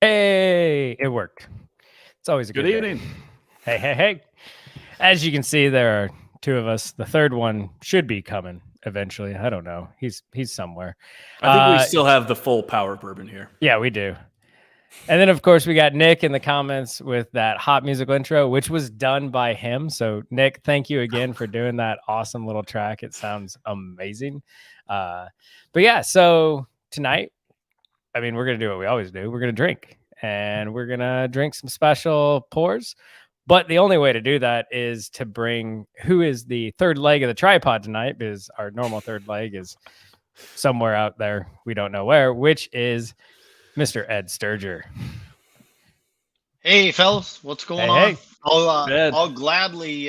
Hey, it worked. It's always a good Good day. evening. Hey. As you can see, there are two of us. The third one should be coming eventually. I don't know. He's somewhere. I think we still have the full power bourbon here. Yeah, we do. And then, of course, we got Nick in the comments with that hot musical intro, which was done by him. So, Nick, thank you again for doing that awesome little track. It sounds amazing. But yeah, so tonight, I mean, we're going to do what we always do. We're going to drink, and we're going to drink some special pours. But the only way to do that is to bring who is the third leg of the tripod tonight, because our normal third leg is somewhere out there. We don't know where, which is Mr. Ed Sturger. Hey, fellas, what's going on? Hey. I'll gladly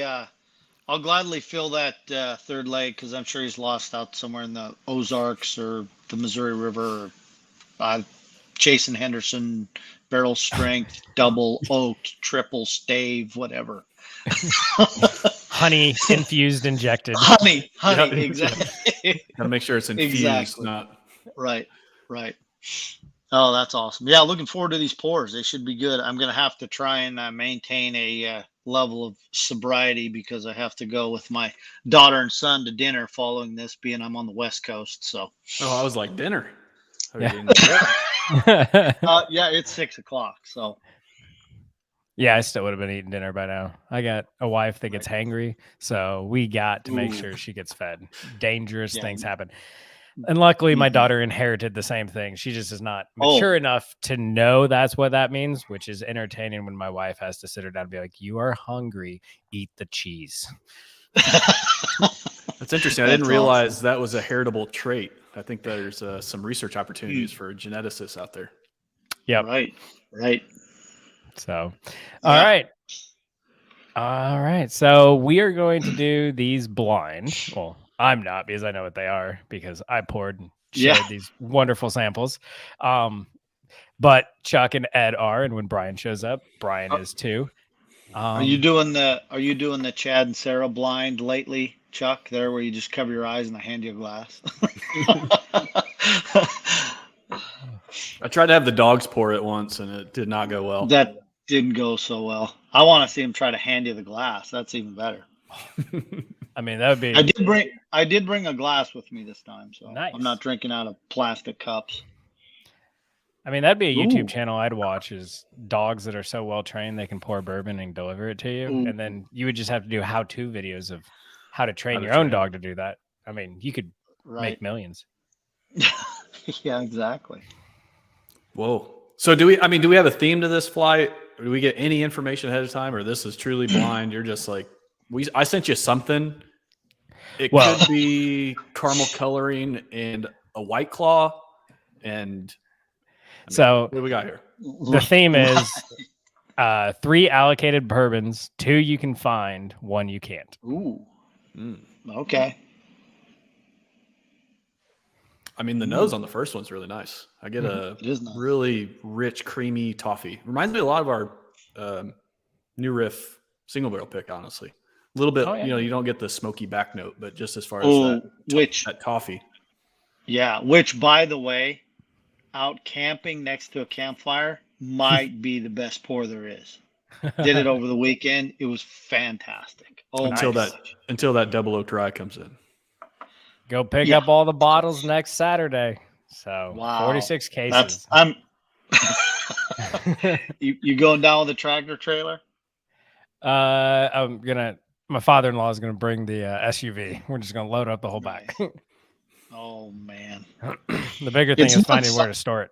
fill that third leg because I'm sure he's lost out somewhere in the Ozarks or the Missouri River. Or, Jason Henderson, barrel strength, double oaked, triple stave, whatever. Honey infused, injected. Honey, exactly. Gotta make sure it's infused, Exactly. not Right. Oh, that's awesome. Yeah, looking forward to these pours. They should be good. I'm going to have to try and maintain a level of sobriety because I have to go with my daughter and son to dinner following this, being I'm on the West Coast. So, I was like dinner. Yeah. yeah, it's 6:00. So, yeah, I still would have been eating dinner by now. I got a wife that gets hangry, so we got to make sure she gets fed. Dangerous things happen. And luckily, my daughter inherited the same thing. She just is not mature enough to know that's what that means, which is entertaining when my wife has to sit her down and be like, "You are hungry. Eat the cheese." That's interesting. I didn't realize that was a heritable trait. I think there's some research opportunities for geneticists out there. Yep. Right. So, all right. So we are going to do these blind. Well, I'm not because I know what they are because I poured and shared these wonderful samples. But Chuck and Ed are, and when Brian shows up, Brian is too. Are you doing the Chad and Sarah blind lately, Chuck? There, where you just cover your eyes and I hand you a glass. I tried to have the dogs pour it once, and it did not go well. That didn't go so well. I want to see him try to hand you the glass. That's even better. I mean, that would be. I did bring a glass with me this time, so nice. I'm not drinking out of plastic cups. I mean, that'd be a YouTube channel I'd watch, is dogs that are so well trained they can pour bourbon and deliver it to you. And then you would just have to do how-to videos of how to train your own dog to do that. I mean, you could make millions. Yeah, exactly. Whoa. So do we have a theme to this flight? Do we get any information ahead of time, or this is truly blind? You're just like, I sent you something. It could be caramel coloring and a White Claw. And so what do we got here? The theme is 3 allocated bourbons, 2 you can find, 1 you can't. Ooh. Okay. I mean, the nose on the first one's really nice. I get a really rich, creamy toffee. Reminds me a lot of our New Riff single barrel pick, honestly. A little bit, you don't get the smoky back note, but just as far as that toffee. Yeah, which, by the way, out camping next to a campfire might be the best pour there is. Did it over the weekend. It was fantastic. Until that double oak rye comes in. Go pick up all the bottles next Saturday. So 46 cases. You going down with the tractor trailer? My father-in-law is gonna bring the SUV. We're just gonna load up the whole back. Oh man. The bigger thing is finding where to store it.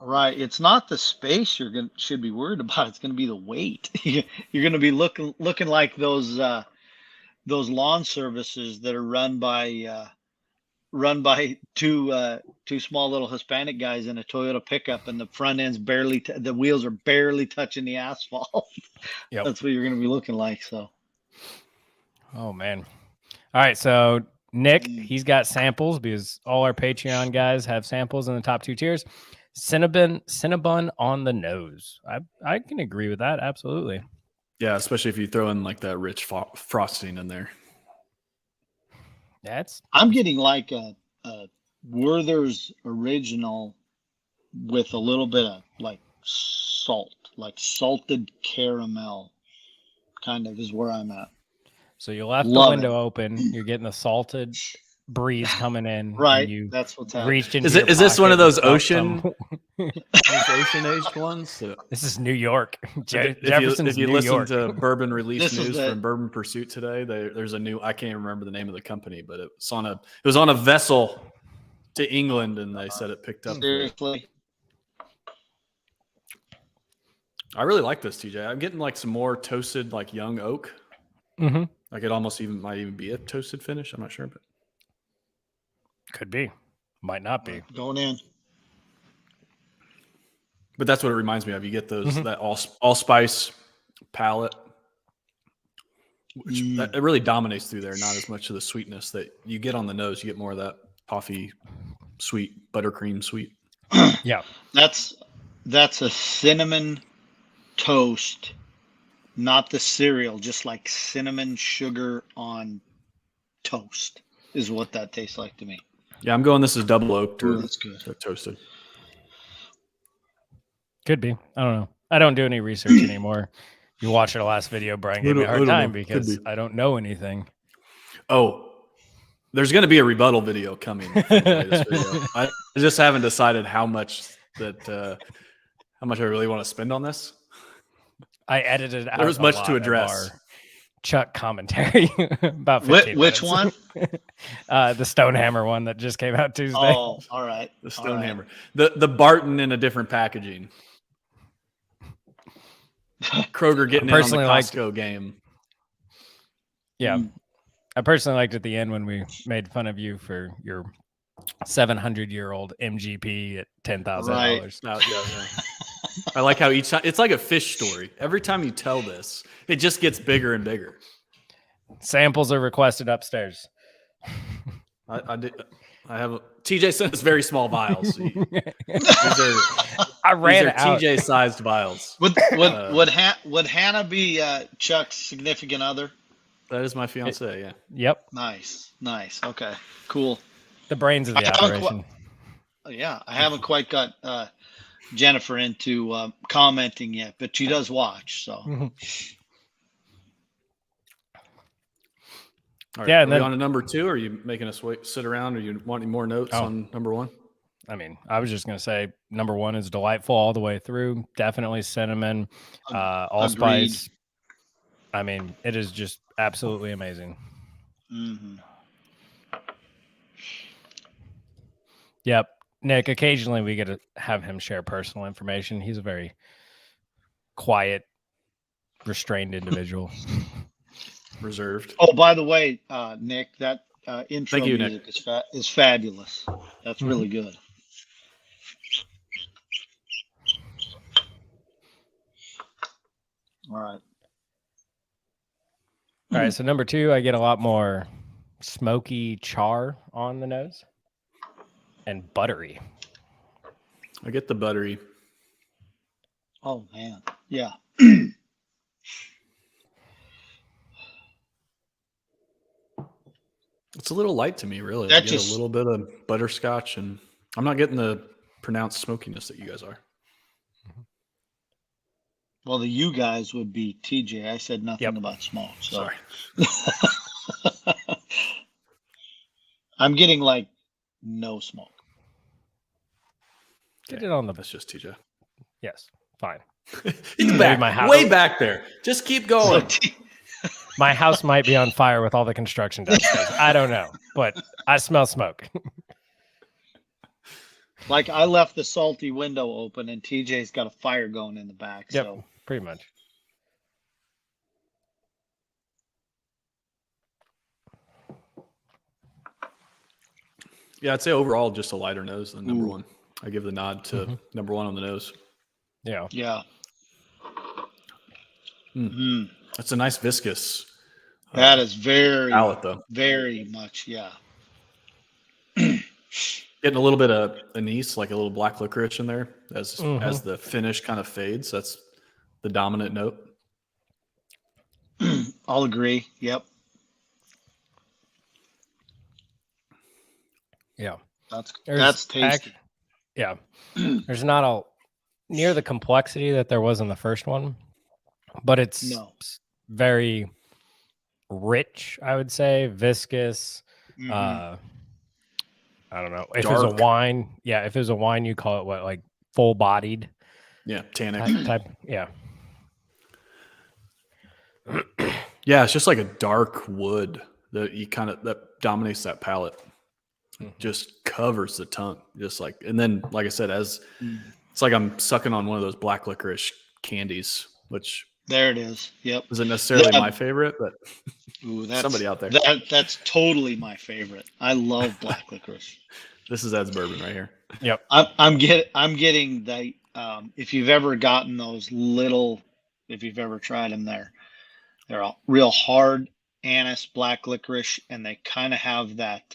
Right. It's not the space should be worried about. It's gonna be the weight. You're gonna be looking like those lawn services that are run by two small little Hispanic guys in a Toyota pickup, and the front end's the wheels are barely touching the asphalt. Yep. That's what you're going to be looking like. So, oh man. All right. So Nick, he's got samples because all our Patreon guys have samples in the top 2 tiers. Cinnabon on the nose. I can agree with that. Absolutely. Yeah, especially if you throw in like that rich frosting in there. I'm getting like a Werther's original with a little bit of like salt, like salted caramel, kind of is where I'm at. So you left the Love window it. open. You're getting the salted breeze coming in, and Right, you that's what's happening. reached into Is your this one pocket of those and felt ocean some- those ocean aged ones? This is New York. If Jefferson's you New listen York. to Bourbon release This is news it. from Bourbon Pursuit today, there's a new. I can't even remember the name of the company, but it was on a vessel to England, and they said it picked up. Seriously. I really like this, TJ. I'm getting like some more toasted, like young oak. Mm-hmm. Like it almost might even be a toasted finish. I'm not sure, but Could be, might not be. Going in. But that's what it reminds me of. You get those that allspice palate, which it really dominates through there. Not as much of the sweetness that you get on the nose. You get more of that toffee, sweet buttercream sweet. Yeah, That's a cinnamon toast, not the cereal, just like cinnamon sugar on toast is what that tastes like to me. Yeah, I'm going. This is double oaked or That's good. toasted. could be. I don't know. I don't do any research anymore. You watch our last video, Brian gave me a I hard don't time know. Could because be. I don't know anything. Oh, there's going to be a rebuttal video coming from the latest video. I just haven't decided how much I really want to spend on this. I edited out. There's a much lot to of address. our Chuck commentary about 15 Which minutes. one? The Stonehammer one that just came out Tuesday. Oh, all right. The All right. Stonehammer. The Barton in a different packaging. Kroger getting in on the personally liked- Costco game. Yeah. I personally liked at the end when we made fun of you for your 700-year-old MGP at $10,000. Right. Yeah. I like how each time it's like a fish story. Every time you tell this, it just gets bigger and bigger. Samples are requested upstairs. I have TJ sent us very small vials. These I ran are out. TJ sized vials. Would Hannah be Chuck's significant other? That is my fiance. Yeah. Yep. Nice. Okay. Cool. The brains of the operation. Yeah, I haven't quite got Jennifer into commenting yet, but she does watch. So All right, Yeah, are and we then- on to number 2? Or are you making us sit around? Or you want any more notes on number 1? I mean, I was just going to say number 1 is delightful all the way through. Definitely cinnamon, allspice. I mean, it is just absolutely amazing. Mm-hmm. Yep. Nick, occasionally we get to have him share personal information. He's a very quiet, restrained individual. Reserved. Oh, by the way, Nick, that intro Thank you, music is fabulous. That's really good. All right. All right. So number 2, I get a lot more smoky char on the nose and buttery. I get the buttery. Oh man, yeah. It's a little light to me, really. That I get a little bit of butterscotch, and I'm not getting the pronounced smokiness that you guys are. Well, the you guys would be TJ. I said nothing about smoke. So. Sorry. I'm getting like no smoke. Get it on the. That's just TJ. Yes. Fine. It's back, my house. way back there. Just keep going. My house might be on fire with all the construction downstairs. I don't know, but I smell smoke. Like I left the salty window open and TJ's got a fire going in the back. Yep, So pretty much. Yeah, I'd say overall just a lighter nose than number 1. I give the nod to number 1 on the nose. Yeah. yeah. That's a nice viscous. That is very palate, though. Very much, yeah. Getting a little bit of anise, like a little black licorice in there as the finish kind of fades. That's the dominant note. I'll agree. Yep. Yeah. That's tasty. Yeah. There's not near the complexity that there was in the first one, but it's very rich, I would say, viscous. I don't know. If Dark. it was a wine, if it was a wine, you call it what, like full bodied? Yeah, tannic type. Yeah. Yeah, it's just like a dark wood that dominates that palate. Just covers the tongue, just like, and then like I said, it's like I'm sucking on one of those black licorice candies, which there it is. Yep, isn't necessarily my favorite, but somebody out there. That's totally my favorite. I love black licorice. This is Ed's bourbon right here. Yep. I'm getting the if you've ever gotten those little, if you've ever tried them, they're a real hard anise black licorice, and they kind of have that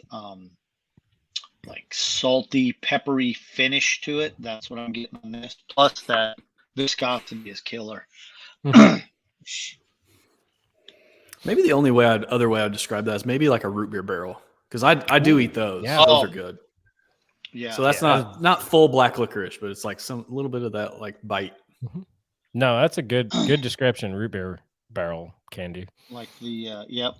like salty, peppery finish to it. That's what I'm getting on this. Plus that viscosity is killer. Maybe the only other way I'd describe that is maybe like a root beer barrel, because I do eat those. Yeah. Those are good. Yeah. So that's not full black licorice, but it's like a little bit of that like bite. No, that's a good description. Root beer barrel candy. Like the yep.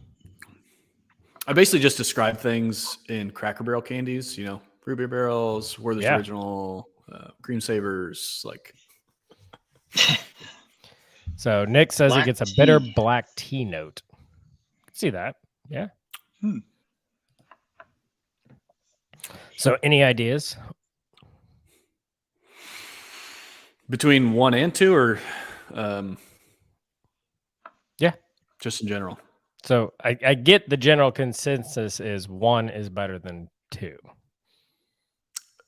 I basically just describe things in Cracker Barrel candies, root beer barrels, Werther's Original, cream savers, like. So Nick says he gets a bitter black tea note. See that? Yeah. So any ideas? Between 1 and 2, or just in general? So I get the general consensus is 1 is better than 2.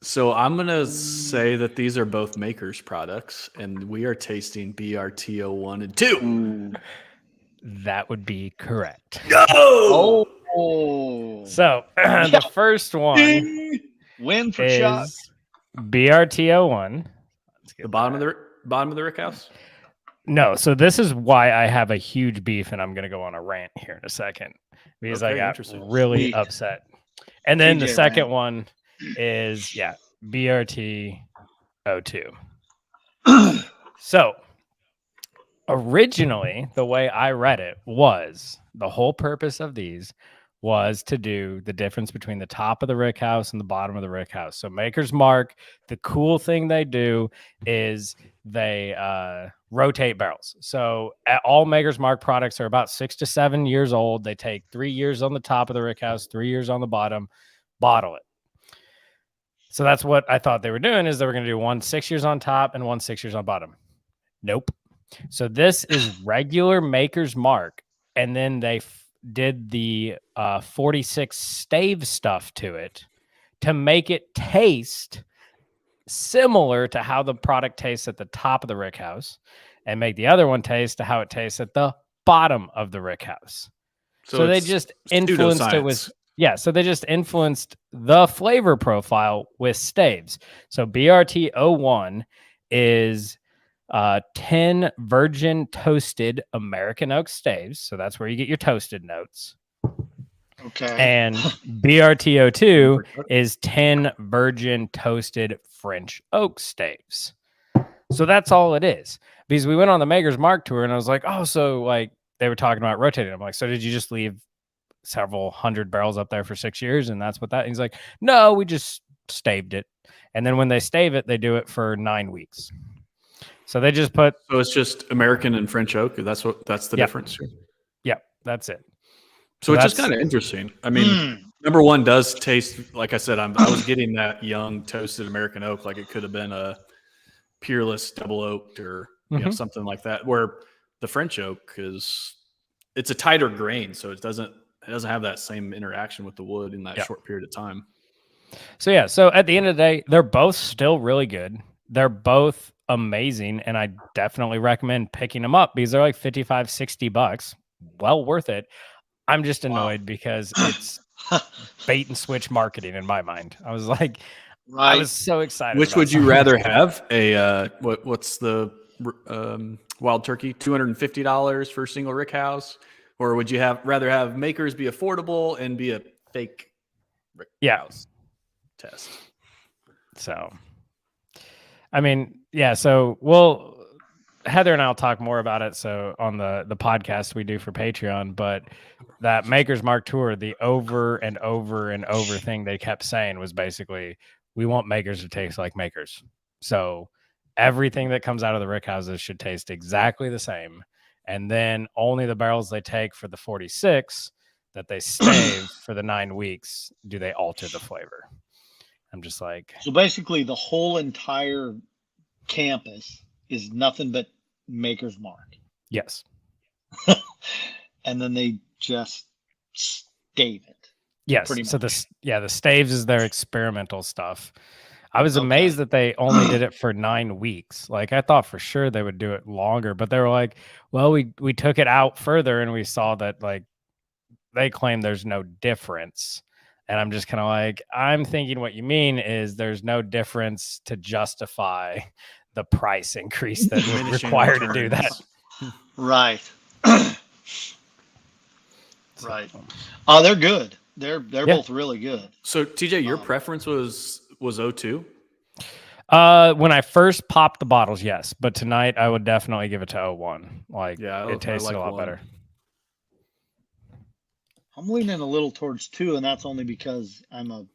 So I'm going to say that these are both Makers products, and we are tasting BRTO 1 and 2. That would be correct. Go! Oh. So the first one win for is Chuck. BRTO 1. The bottom of the rick house? No, so this is why I have a huge beef, and I'm going to go on a rant here in a second, because I got really upset. And then the second one is, BRT 02. So originally, the way I read it was the whole purpose of these was to do the difference between the top of the rick house and the bottom of the rick house. So Maker's Mark, the cool thing they do is they rotate barrels. So all Maker's Mark products are about 6 to 7 years old. They take 3 years on the top of the rick house, 3 years on the bottom, bottle it. So that's what I thought they were doing, is they were going to do 1 6 years on top and 1 6 years on bottom. Nope. So this is regular Maker's Mark, and then they did the 46 stave stuff to it to make it taste similar to how the product tastes at the top of the rick house, and make the other one taste to how it tastes at the bottom of the rick house. So they just influenced it with so they just influenced the flavor profile with staves. So BRT 01 is 10 virgin toasted American oak staves. So that's where you get your toasted notes. Okay. And BRT 02 is 10 virgin toasted French oak staves. So that's all it is. Because we went on the Maker's Mark tour, and I was like, oh, so like they were talking about rotating. I'm like, so did you just leave several hundred barrels up there for 6 years? And that's what that. And he's like, no, we just staved it. And then when they stave it, they do it for 9 weeks. So they just put. So it's just American and French oak. That's the difference. Yeah, that's it. So it's just kind of interesting. I mean, number one does taste, like I said, I was getting that young toasted American oak, like it could have been a Peerless double oaked or something like that. Where the French oak it's a tighter grain, so it doesn't have that same interaction with the wood in that short period of time. So so at the end of the day, they're both still really good. They're both amazing, and I definitely recommend picking them up because they're like $55-$60. Well worth it. I'm just annoyed because it's bait and switch marketing in my mind. I was like, I was so excited. Which would you rather have? A what's the wild turkey? $250 for a single rick house, or would you rather have Makers be affordable and be a fake rick house test? So I mean, yeah. So Heather and I'll talk more about it. So on the podcast we do for Patreon, but that Maker's Mark tour, the over and over and over thing they kept saying was basically, we want Makers to taste like Makers. So everything that comes out of the rick houses should taste exactly the same. And then only the barrels they take for the 46 that they stave for the 9 weeks, do they alter the flavor. I'm just like, So basically, the whole entire campus is nothing but Maker's Mark, yes. and then they just stave it. Yes. Pretty So much. the staves is their experimental stuff. I was Okay. amazed that they only did it for 9 weeks. Like I thought for sure they would do it longer, but they were like, well, we took it out further and we saw that like they claim there's no difference. And I'm just kind of like, I'm thinking what you mean is there's no difference to justify the price increase that would require to do that. Right. Right. Oh, they're good. They're both really good. So TJ, your preference was 02? When I first popped the bottles, yes, but tonight I would definitely give it to 01. Like, Yeah, it tasted like a lot 1. better. I'm leaning a little towards 2, and that's only because I'm a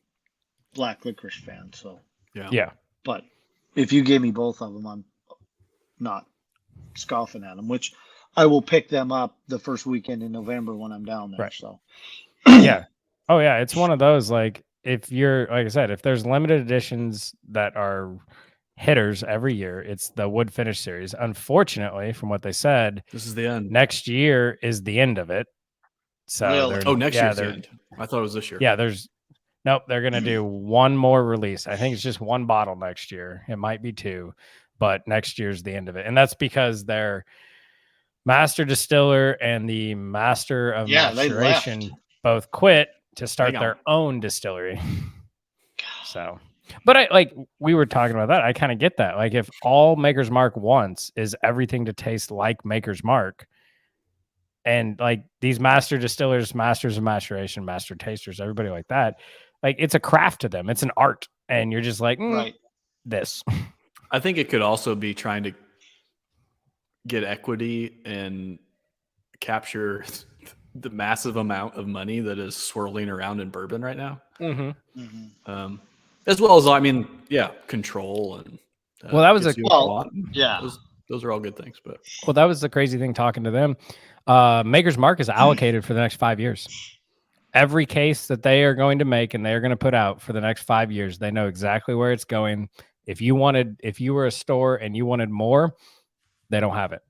black licorice fan. So Yeah. But if you gave me both of them, I'm not scoffing at them. Which I will pick them up the first weekend in November when I'm down there. Right. So Yeah. Oh yeah, it's one of those like if you're like I said, if there's limited editions that are hitters every year, it's the wood finish series. Unfortunately, from what they said, This is the end. next year is the end of it. So Really? Next year's the end. I thought it was this year. Yeah, nope, they're gonna do one more release. I think it's just one bottle next year. It might be 2, but next year's the end of it. And that's because their master distiller and the master of maturation both quit to start their own distillery. So, but we were talking about that. I kind of get that. Like if all Maker's Mark wants is everything to taste like Maker's Mark, and like these master distillers, masters of maturation, master tasters, everybody like that, like it's a craft to them. It's an art. And you're just like, right. This. I think it could also be trying to get equity and capture the massive amount of money that is swirling around in bourbon right now. Mm-hmm. Mm-hmm. As well as, control and well, that was those are all good things. But that was the crazy thing talking to them. Maker's Mark is allocated for the next 5 years. Every case that they are going to make and they are going to put out for the next 5 years, they know exactly where it's going. If you were a store and you wanted more, they don't have it.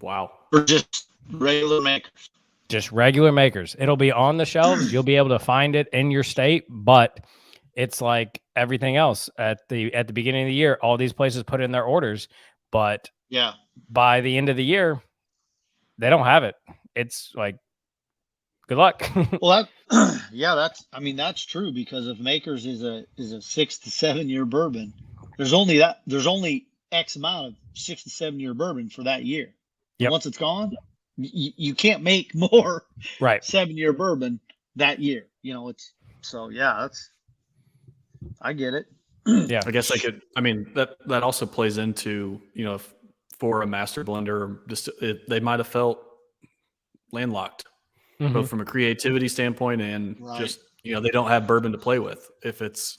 Wow. Or just regular makers. Just regular makers. It'll be on the shelves. You'll be able to find it in your state, but it's like everything else at the beginning of the year, all these places put in their orders, but by the end of the year, they don't have it. It's like, good luck. Well, that's true, because if Makers is a 6 to 7 year bourbon, there's only X amount of 6 to 7 year bourbon for that year. Yep. Once it's gone, you can't make more 7 year bourbon that year. I get it. Yeah, I guess that also plays into, for a master blender, they might have felt landlocked, both from a creativity standpoint and just, they don't have bourbon to play with. If it's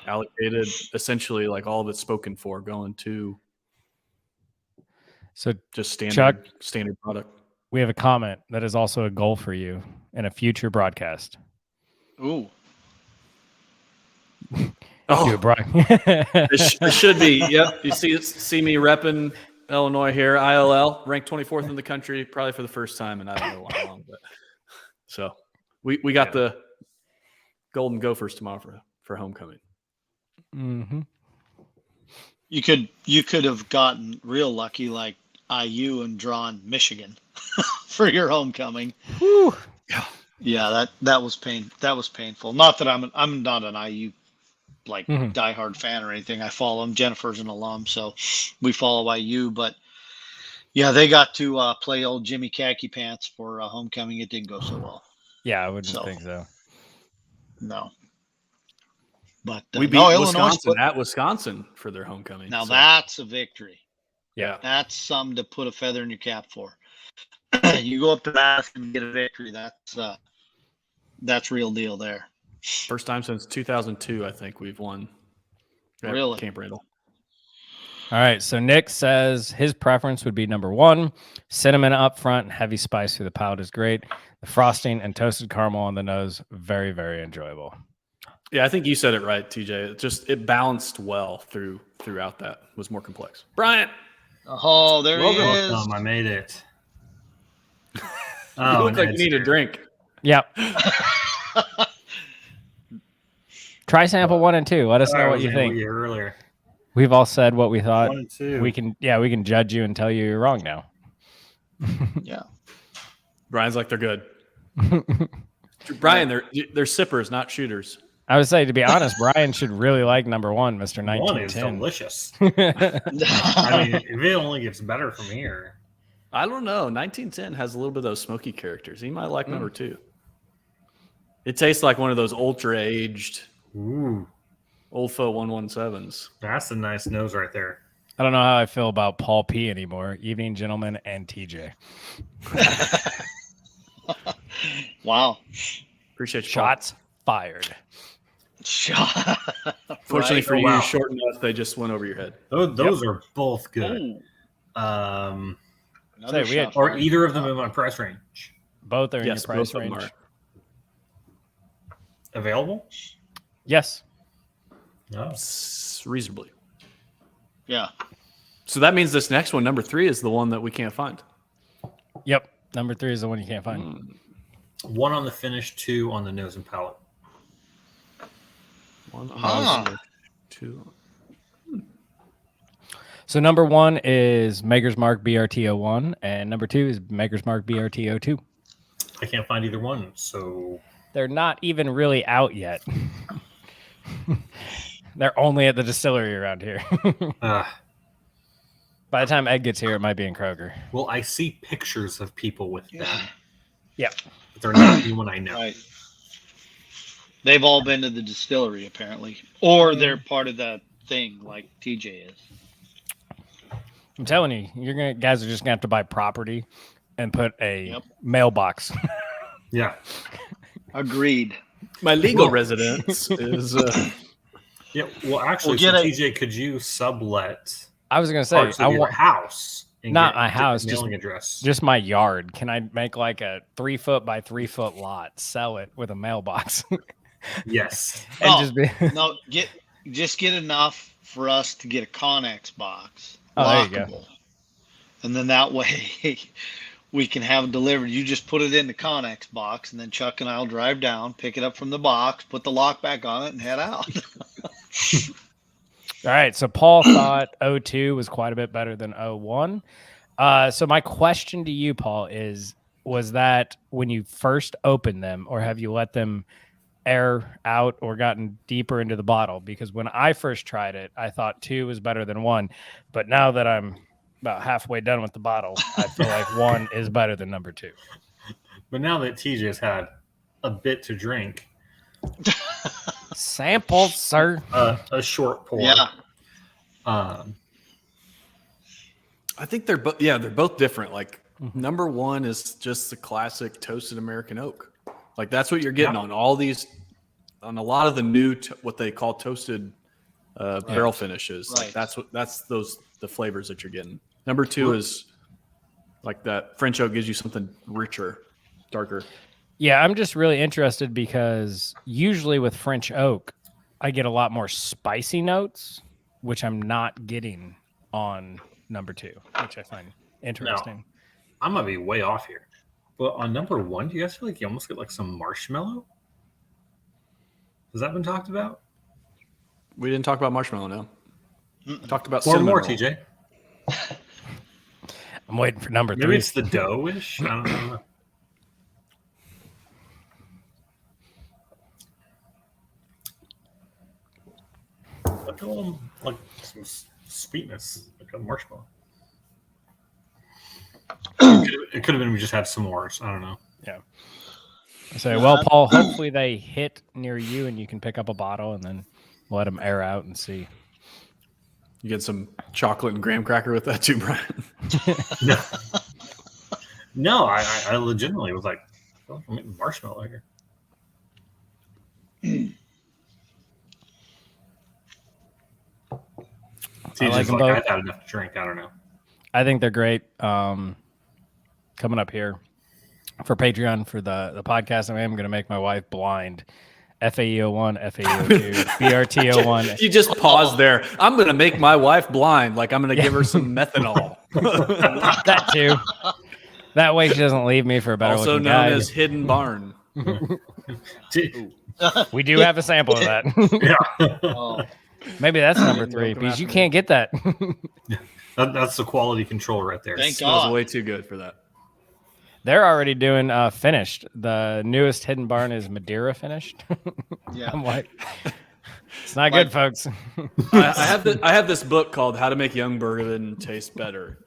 allocated, essentially like all of it's spoken for going to just standard product. We have a comment that is also a goal for you in a future broadcast. Ooh. Oh, Brian. It should be. Yep. You see me repping Illinois here. ILL ranked 24th in the country, probably for the first time, and I don't know how long. But so we got the Golden Gophers tomorrow for homecoming. Mm-hmm. You could have gotten real lucky, like IU, and drawn Michigan for your homecoming. Whew. Yeah, that was painful. Not that I'm not an IU diehard fan or anything. I follow them. Jennifer's an alum, so we follow IU. But yeah, they got to play old Jimmy Khaki Pants for homecoming. It didn't go so well. Yeah, I wouldn't think so. No. But we beat Wisconsin at Wisconsin for their homecoming. Now that's a victory. Yeah. That's something to put a feather in your cap for. You go up to Madison and get a victory. That's real deal there. First time since 2002, I think we've won. Really? Camp Randall. All right. So Nick says his preference would be number 1. Cinnamon up front, heavy spice through the palate is great. The frosting and toasted caramel on the nose, very, very enjoyable. Yeah, I think you said it right, TJ. It balanced well throughout that. It was more complex. Bryant. Oh, there he is. I made it. You look like you need a drink. Yep. Try sample 1 and 2. Let us know what you think. Earlier. We've all said what we thought. 1 and 2. We can judge you and tell you you're wrong now. Yeah. Brian's like they're good. Brian, they're sippers, not shooters. I would say, to be honest, Brian should really like number 1, Mr. 1910. 1 is delicious. I mean, if it only gets better from here. I don't know. 1910 has a little bit of those smoky characters. He might like number 2. It tastes like one of those ultra-aged Old Fo 117s. That's a nice nose right there. I don't know how I feel about Paul P anymore. Evening, gentlemen, and TJ. Wow. Appreciate you. Shots fired. Fortunately for you, short enough, they just went over your head. Those are both good. Or either of them in my price range. Both are in your price range. Available? Yes. No. Reasonably. Yeah. So that means this next one, number 3, is the one that we can't find. Yep. Number 3 is the one you can't find. 1 on the finish, 2 on the nose and palate. 1 on the 2. So number 1 is Maker's Mark BRT01, and number 2 is Maker's Mark BRT02. I can't find either one, so they're not even really out yet. They're only at the distillery around here. By the time Ed gets here, it might be in Kroger. Well, I see pictures of people with them. Yeah. But they're not anyone I know. Right. They've all been to the distillery, apparently. Or they're part of that thing like TJ is. I'm telling you, guys are just going to have to buy property and put a mailbox. Yeah. Agreed. My legal residence is... Yeah, well, actually, TJ, could you sublet? I was going to say, I want house. Not my house, address. Just my yard. Can I make like a 3-foot by 3-foot lot, sell it with a mailbox? Yes. Just get enough for us to get a Connex box. Oh, there you go. And then that way we can have it delivered. You just put it in the Connex box, and then Chuck and I'll drive down, pick it up from the box, put the lock back on it, and head out. All right. So Paul thought 02 was quite a bit better than 01. So my question to you, Paul, was that when you first opened them, or have you let them air out or gotten deeper into the bottle? Because when I first tried it, I thought 2 was better than 1. But now that I'm about halfway done with the bottle, I feel like 1 is better than number 2. But now that TJ's had a bit to drink, sample, sir. A short pour. Yeah. I think they're both different. Like number 1 is just the classic toasted American oak. Like that's what you're getting on all these, on a lot of the new what they call toasted barrel finishes. Right. Like that's the flavors that you're getting. Number 2 is like that French oak gives you something richer, darker. Yeah, I'm just really interested because usually with French oak, I get a lot more spicy notes, which I'm not getting on number 2, which I find interesting. Now, I might be way off here, but on number 1, do you guys feel like you almost get like some marshmallow? Has that been talked about? We didn't talk about marshmallow, no. Talked about Or cinnamon more, roll. TJ. I'm waiting for number 3. Maybe it's the dough-ish. I don't know. Like a little, like some sweetness, like a marshmallow. It could have been we just had s'mores. I don't know. Yeah. So, well, Paul, hopefully they hit near you and you can pick up a bottle and then let them air out and see. You get some chocolate and graham cracker with that too, Brian. No, I legitimately was like, oh, I'm getting marshmallow here. See, like just them like both. I've had enough to drink. I don't know. I think they're great. Coming up here for Patreon for the podcast, I am going to make my wife blind. FAE01, FAE02, BRT01. You just pause there. I'm going to make my wife blind. Like I'm going to give her some methanol. That too. That way she doesn't leave me for a better Also looking known guy. as Hidden Barn. We do have a sample of that. Yeah. Oh, Maybe that's number 3 Welcome because you after can't get that. That's the quality control right there. Thank Smells God. way too good for that. They're already doing finished. The newest Hidden Barn is Madeira finished. Yeah. I'm like, it's not good, folks. I have this book called How to Make Young Bourbon Taste Better.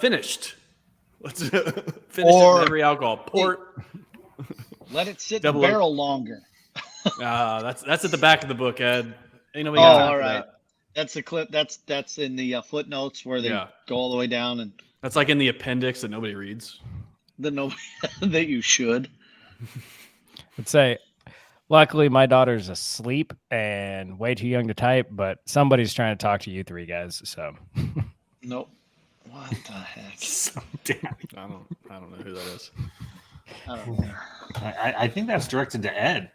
Finished. Let's finish it Or- with every alcohol. Port. Let it sit in Double the O- barrel longer. That's at the back of the book, Ed. Ain't nobody Oh, got time all for right. that. That's the clip. That's in the footnotes where they Yeah. go all the way down, and That's like in the appendix that nobody reads. the no that you should. I'd say, luckily, my daughter's asleep and way too young to type, but somebody's trying to talk to you 3 guys. So Nope. What the heck? I don't know who that is. I don't know. I think that's directed to Ed.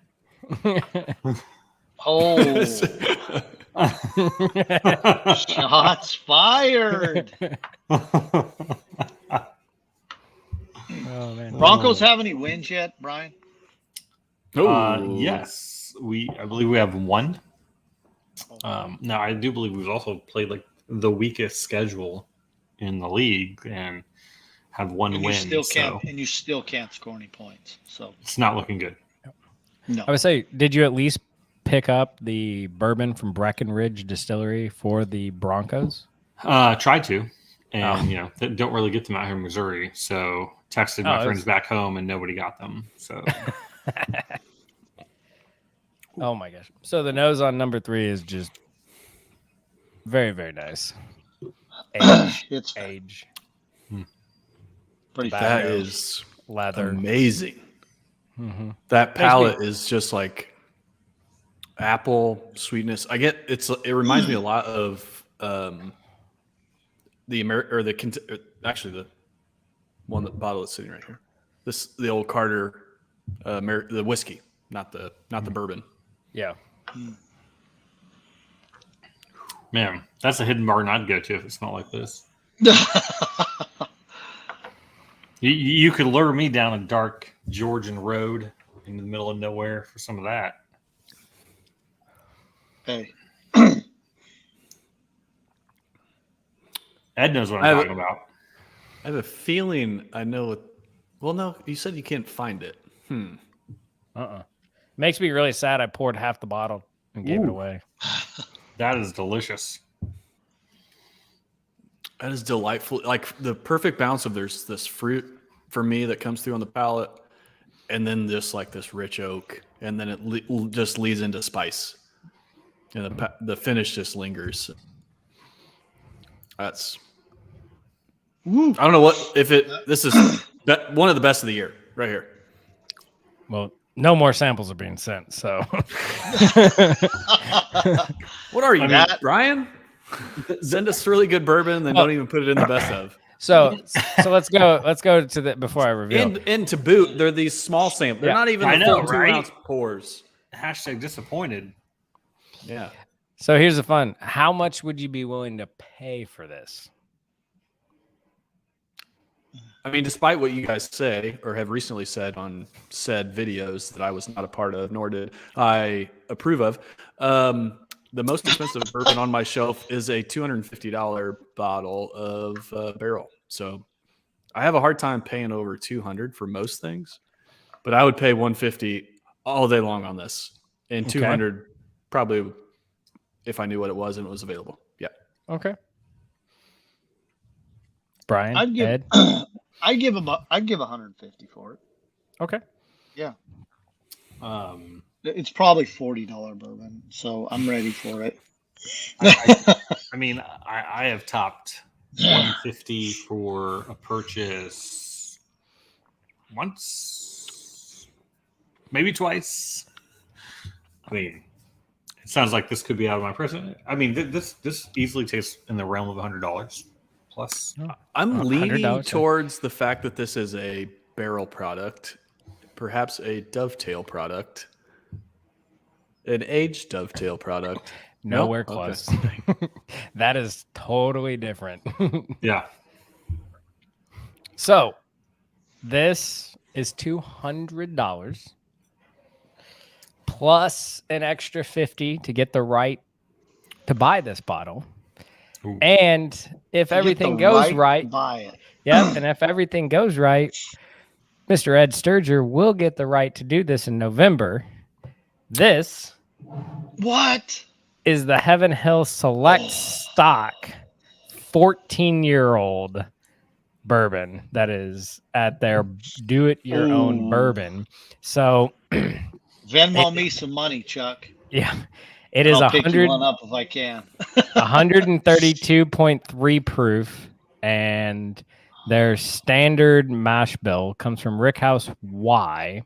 Oh, shots fired. oh man, Broncos have any wins yet, Brian? Yes, I believe we have one. Now I do believe we've also played like the weakest schedule in the league and have one And win. you still can't score any points. So It's not looking good. no. I would say, did you at least pick up the bourbon from Breckenridge Distillery for the Broncos? Tried to, and Oh. don't really get them out here in Missouri. So texted my friends back home, and nobody got them. So Oh my gosh! So the nose on number 3 is just very, very nice. It's Age, pretty That That fat. is leather. amazing. Mhm. That palate is just like apple sweetness. It reminds me a lot of the one that bottle that's sitting right here. The old Carter the whiskey, not the bourbon. Yeah. man, that's a hidden bar I'd go to if it smelled like this. You could lure me down a dark Georgian road in the middle of nowhere for some of that. Hey, Ed knows what I'm talking about. I have a feeling I know it. Well, no, you said you can't find it. Makes me really sad. I poured half the bottle and gave it Ooh. away. That is delicious. That is delightful. Like the perfect balance of there's this fruit for me that comes through on the palate, and then this rich oak, and then it just leads into spice, and the finish just lingers. That's. Woo. I don't know this is one of the best of the year right here. Well, no more samples are being sent. So What are you, That- Brian? Send us really good bourbon, then don't even put it in the best of. so let's go to the before I reveal. And to boot, they're these small samples. They're Yeah, not even I the know, full right? 2-ounce pours. Hashtag disappointed. Yeah. So here's the fun. How much would you be willing to pay for this? I mean, despite what you guys say or have recently said on said videos that I was not a part of, nor did I approve of, the most expensive bourbon on my shelf is a $250 bottle of barrel. So I have a hard time paying over $200 for most things, but I would pay $150 all day long on this, and Okay. $200 probably if I knew what it was and it was available. Yeah. Okay. Brian, I'd give Ed. I'd give 150 for it. Okay. Yeah. It's probably $40 bourbon, so I'm ready for it. I mean, I have topped 150 for a purchase once, maybe twice. I mean, it sounds like this could be out of my person. I mean, this easily tastes in the realm of $100 plus. I'm leaning $100, towards the fact that this is a barrel product, perhaps a dovetail product, an aged dovetail product. No? Nowhere Okay. close. That is totally different. Yeah. So this is $200 plus an extra $50 to get the right to buy this bottle. Ooh. And if To get everything the goes right, buy it. yep, and if everything goes right, Mr. Ed Sturger will get the right to do this in November. This What? is the Heaven Hill Select Stock 14-year-old bourbon that is at their do-it-your-own Ooh. bourbon. So Venmo me some money, Chuck. yeah, it And is I'll pick you 100, one up if I can. 132.3 proof, and their standard mash bill comes from Rickhouse Y,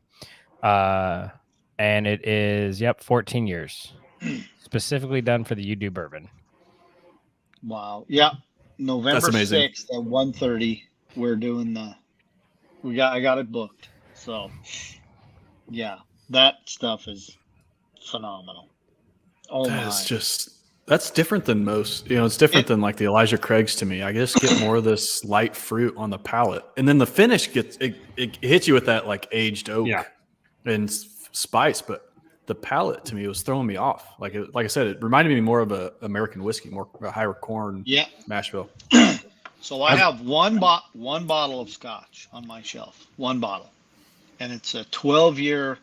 and it is 14 years, specifically done for the You Do bourbon. Wow. Yeah. November That's amazing. 6th at 1:30. We're doing I got it booked. So yeah, that stuff is phenomenal. Oh my. That's different than most. It's different than like the Elijah Craig's to me. I just get more of this light fruit on the palate, and then the finish it hits you with that like aged oak and spice. But the palate to me was throwing me off. Like I said, it reminded me more of a American whiskey, more of a higher corn mash bill. So I have one bottle of scotch on my shelf, one bottle, and it's a 12-year.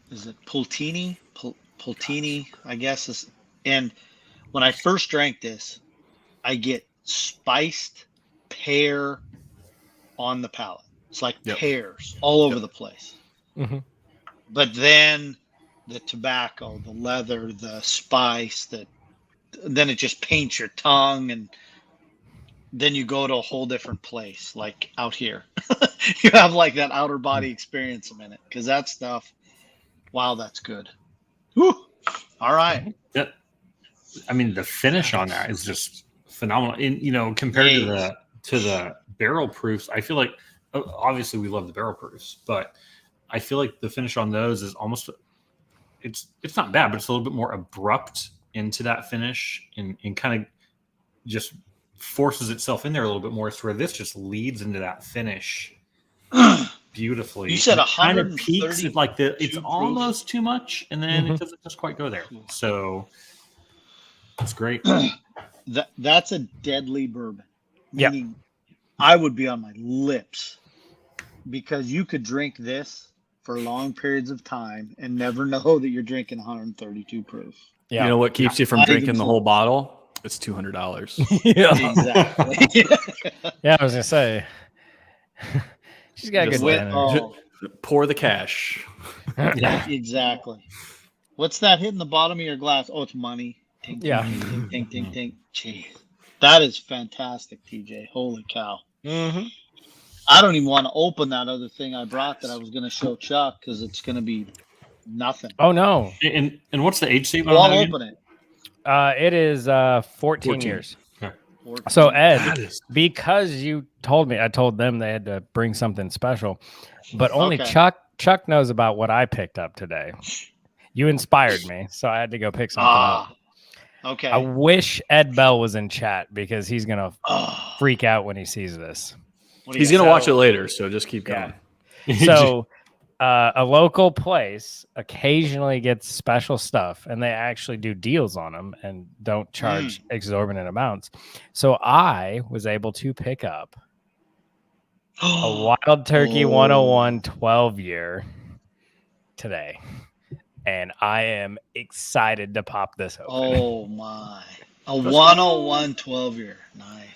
Is it Pultini? Pultini, I guess is. And when I first drank this, I get spiced pear on the palate. It's like pears all over the place. Mm-hmm. But then the tobacco, the leather, the spice, then it just paints your tongue, and then you go to a whole different place, like out here. You have like that outer body experience a minute, because that stuff, wow, that's good. Whew. All right. Yeah. I mean, the finish on that is just phenomenal. And compared to the barrel proofs, I feel like obviously we love the barrel proofs, but I feel like the finish on those is almost it's not bad, but it's a little bit more abrupt into that finish and kind of just forces itself in there a little bit more. So where this just leads into that finish beautifully. You said it kind of 130 peaks at like it's proof. almost too much, and then it doesn't just quite go there. So it's great. That's a deadly bourbon. Yeah. Meaning I would be on my lips, because you could drink this for long periods of time and never know that you're drinking 132 proof. Yeah. You know what keeps you from Not drinking even the whole bottle? It's $200. Yeah. Exactly. Yeah, I was gonna say. She's got Just good like- standards. Pour the cash. Yeah. Exactly. What's that hitting the bottom of your glass? Oh, it's money. Tink, tink, Yeah. tink, tink, tink, tink. Jeez. That is fantastic, TJ. Holy cow. Mm-hmm. I don't even want to open that other thing I brought that I was going to show Chuck, because it's going to be nothing. Oh no. And what's the age save on Well, that I'll again? open it. It is 14 14. years. Okay. So That Ed, is because you told me, I told them they had to bring something special, but only Okay. Chuck knows about what I picked up today. You inspired me, so I had to go pick something up. Okay. I wish Ed Bell was in chat, because he's gonna Oh, freak out when he sees this. what do you He's got? gonna watch it later, so just keep going. Yeah. So a local place occasionally gets special stuff, and they actually do deals on them and don't charge exorbitant amounts. So I was able to pick up a Wild Turkey 101 12-year today, and I am excited to pop this open. Oh my. A 101 12-year. Nice.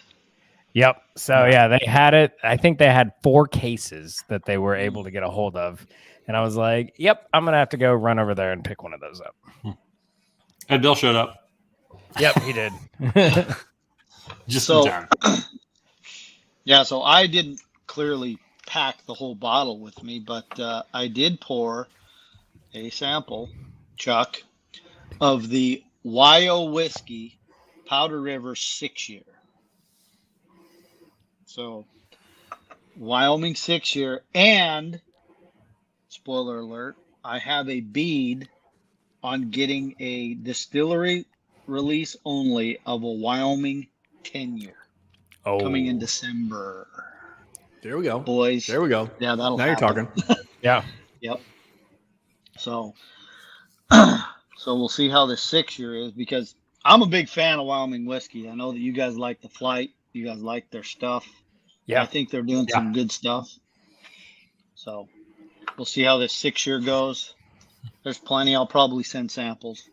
Yep. So yeah, they had it. I think they had 4 cases that they were able to get a hold of, and I was like, "Yep, I'm gonna have to go run over there and pick one of those up." Ed Bill showed up Yep, he did. just So- in time. Yeah, so I didn't clearly pack the whole bottle with me, but I did pour a sample, Chuck, of the YO Whiskey Powder River 6-year. So, Wyoming 6-year, and spoiler alert, I have a bead on getting a distillery release only of a Wyoming 10-year coming in December. There we go. Boys. There we go. Yeah, that'll Now happen. you're talking. Yeah. Yep. So, so we'll see how this 6-year is, because I'm a big fan of Wyoming whiskey. I know that you guys like the Flight. You guys like their stuff. Yeah. I think they're doing some good stuff. So we'll see how this 6-year goes. There's plenty. I'll probably send samples.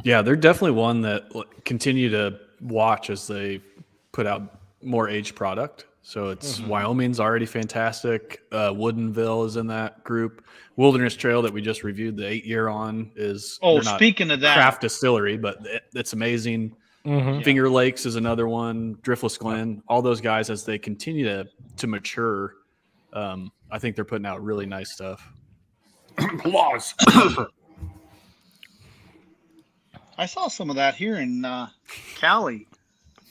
Yeah, they're definitely one that continue to watch as they put out more aged product. So it's Wyoming's already fantastic. Woodenville is in that group. Wilderness Trail that we just reviewed the 8-year on is Oh, they're not speaking of that, craft distillery, but it's amazing. Mhm. Finger Lakes is another one. Driftless Glen, all those guys as they continue to mature. I think they're putting out really nice stuff. Laws. I saw some of that here in Cali.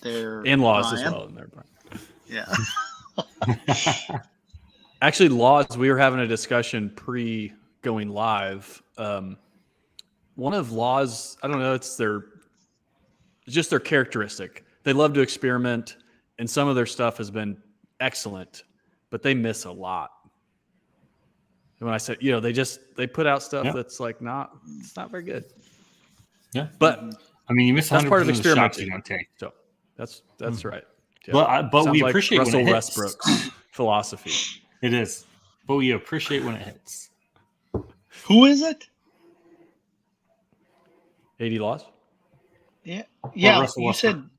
There, In-laws as Brian. well in there. Yeah. Actually, Laws, we were having a discussion pre-going live. One of Laws, I don't know, it's just their characteristic. They love to experiment, and some of their stuff has been excellent, but they miss a lot. And when I said, they put out stuff that's like it's not very good. Yeah. But I mean, you miss 100% that's part of of the shots experimenting. you don't take. So that's right. Yeah. But we Sounds like appreciate Russell when it hits. Westbrook's philosophy. It is. But we appreciate when it hits. Who is it? 80 Laws? Yeah. Yeah. Russell You Westbrook. said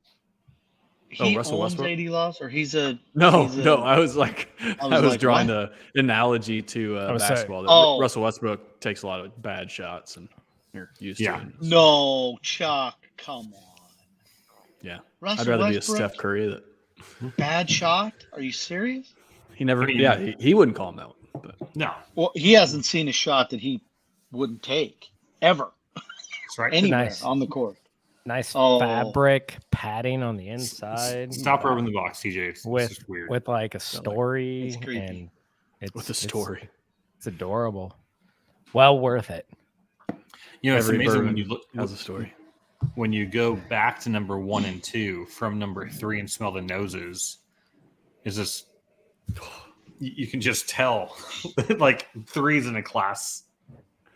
he Russell owns Westbrook? 80 Laws, or he's a No. he's a- I was like, I was like, drawing what? the analogy to was saying- basketball. That Oh. Russell Westbrook takes a lot of bad shots, and you're used Yeah. to it. No, Chuck, come on. Yeah. Russell I'd rather Westbrook, be a Steph Curry that bad shot? Are you serious? he never. I mean- Yeah, he wouldn't call him that one. But No. Well, he hasn't seen a shot that he wouldn't take ever That's right. anywhere Nice. on the court. Nice Oh. fabric padding on the inside. Stop rubbing the box, TJ. It's with just weird. with like a story, It's creepy. and it's with a story, It's adorable. Well worth it. You know, it's every amazing when bourbon you look has a story. when you go back to number 1 and 2 from number 3 and smell the noses. Is this? You can just tell, like 3's in a class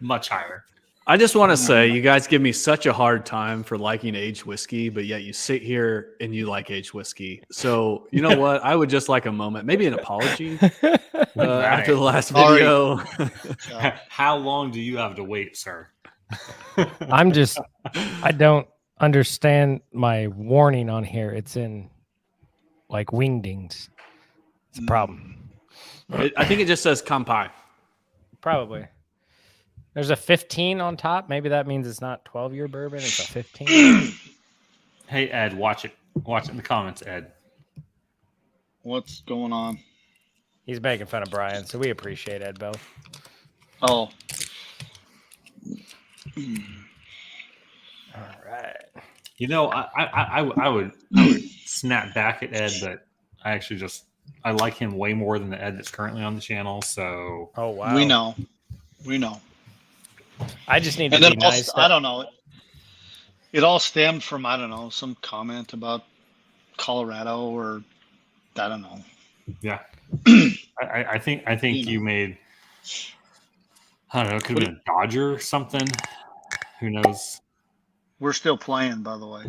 much higher. I just want to say, you guys give me such a hard time for liking aged whiskey, but yet you sit here and you like aged whiskey. So you know what? I would just like a moment, maybe an apology after the last Sorry. video. Chuck. How long do you have to wait, sir? I don't understand my warning on here. It's in like wingdings. It's a problem. I think it just says kampai. Probably. There's a 15 on top. Maybe that means it's not 12-year bourbon. It's a 15. Hey Ed, watch it. Watch it in the comments, Ed. What's going on? He's making fun of Brian, so we appreciate Ed Bell. Oh, All right. You know, I would snap back at Ed, but I like him way more than the Ed that's currently on the channel. So Oh wow. we know. I just need to And be then nice. I don't know. It all stemmed from, I don't know, some comment Colorado, or I don't know. yeah, I think you made. I don't know. It could have been a Dodger or something. Who knows? We're still playing, by the way.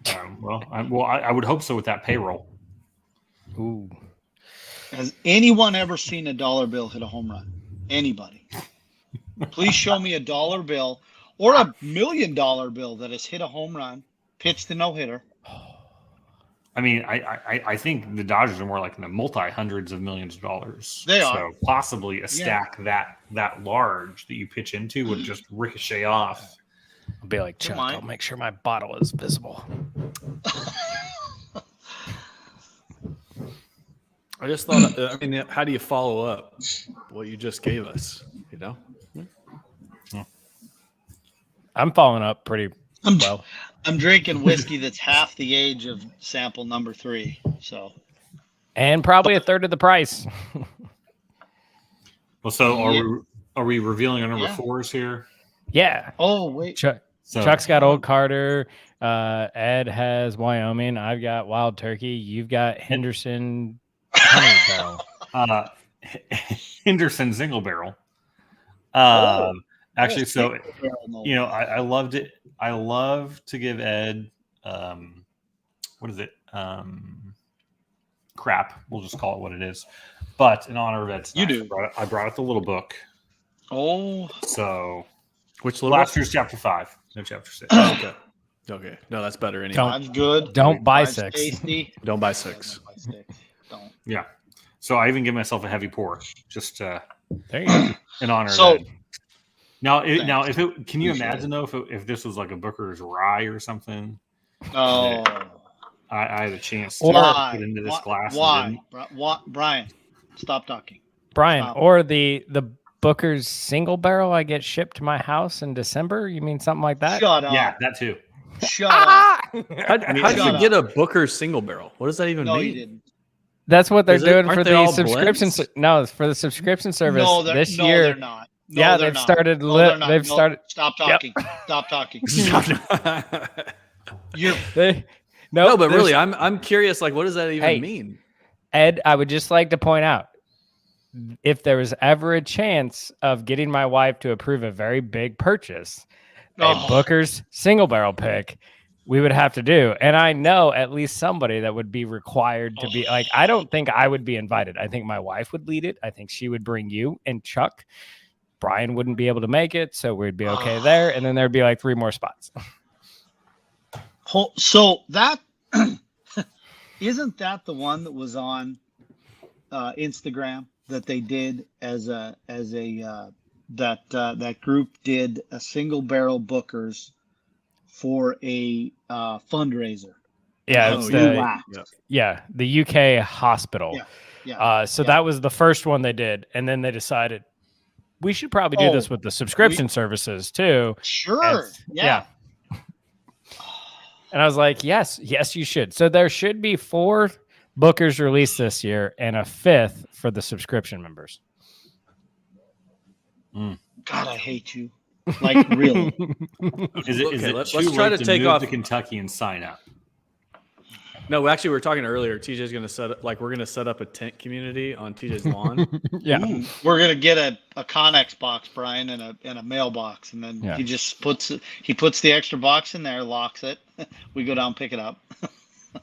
I would hope so with that payroll. Ooh. Has anyone ever seen a dollar bill hit a home run? Anybody? Please show me a dollar bill or $1 million bill that has hit a home run, pitched a no-hitter. I mean, I think the Dodgers are more like in the multi-hundreds of millions of dollars. They so are. possibly a stack that large that you pitch into would just ricochet off. I'll be like, Chuck, mine. I'll make sure my bottle is visible. I just thought, I mean, how do you follow up what you just gave us? You know? I'm following up pretty well. I'm drinking whiskey that's half the age of sample number 3. So, And probably a third of the price. Well, so are we revealing our number 4s here? Yeah. oh wait, Chuck's got Old Carter. Ed has Wyoming. I've got Wild Turkey. You've got Henderson Honey Barrel. Henderson single barrel. Actually, so you know, I loved it. I love to give Ed what is it? Crap. We'll just call it what it is. But in honor of Ed's You do. I brought out the little book. Oh, So Which little last year's chapter 5, no chapter 6. Okay. Okay. No, that's better anyway. that's good. Don't buy Five's 6. tasty. Don't buy 6. Don't buy 6. Don't. Yeah. So I even give myself a heavy pour just There you go. in honor So- of Ed. Now, Thanks. can you Appreciate imagine though if this was like a Booker's Rye or something? Oh, I had a chance to why? put into this glass. and Why? didn't. Brian, stop talking. Brian, Wow. or the Booker's single barrel I get shipped to my house in December. You mean something like that? Shut up. Yeah, that too. Shut up. How did shut you up. get a Booker single barrel? What does that even No, mean? you didn't. That's what they're Is it- doing aren't for they the all subscription. blends? No, it's for the subscription service No, this no, year. they're not. No, Yeah, they're they've not. started No, li- they're not. they've No, started- Stop talking. Stop talking. You're No, but there's- really, I'm curious. Like, what does that even Hey. mean? Ed, I would just like to point out, if there was ever a chance of getting my wife to approve a very big purchase, a Oh. Booker's single barrel pick, we would have to do. And I know at least somebody that would be required to be like, I don't think I would be invited. I think my wife would lead it. I think she would bring you and Chuck. Brian wouldn't be able to make it, so we'd be okay there. And then there'd be like 3 more spots. So that isn't that the one that was on Instagram that they did as a that group did a single barrel Bookers for a fundraiser. Yeah, Oh, it's you the, laughed. the UK hospital. Yeah. So yeah. that was the first one they did, and then they decided we should probably do this with the subscription services too. Sure. Yeah. And I was like, yes, you should. So there should be 4 Bookers released this year and a 5th for the subscription members. God, I hate you. Like really. Is it, Okay, it let's too try late to take move off- to Kentucky and sign up? No, actually, we were talking earlier. TJ's going to set up, like, we're going to set up a tent community on TJ's lawn. Yeah. We're gonna get a Connex box, Brian, and a mailbox, and then Yeah. he just puts the extra box in there, locks it. We go down, pick it up.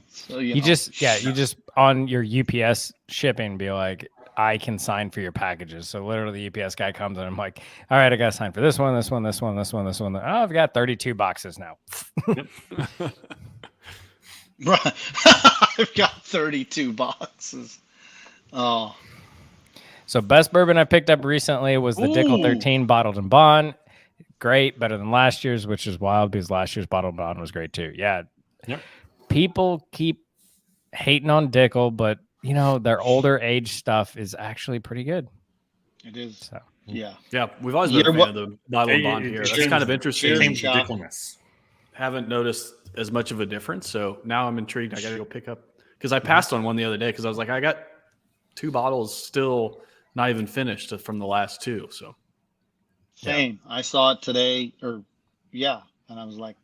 So you know. You just on your UPS shipping be like, I can sign for your packages. So literally the UPS guy comes and I'm like, all right, I got to sign for this one, this one, this one, this one, this one. Oh, I've got 32 boxes now. I've got 32 boxes. Oh, So best bourbon I picked up recently was the Dickel Ooh. 13 bottled and bond. Great, better than last year's, which is wild because last year's bottled and bond was great too. Yeah. Yep. People keep hating on Dickel, but you know, their older age stuff is actually pretty good. it is. So Yeah. Yeah, we've always been a fan of the bottle and bond here. That's kind of interesting. Cheers. Seems ridiculous. Haven't noticed as much of a difference, so now I'm intrigued. I got to go pick up because I passed on one the other day because I was like, I got 2 bottles still not even finished from the last 2. So Same. I saw it today, and I was like,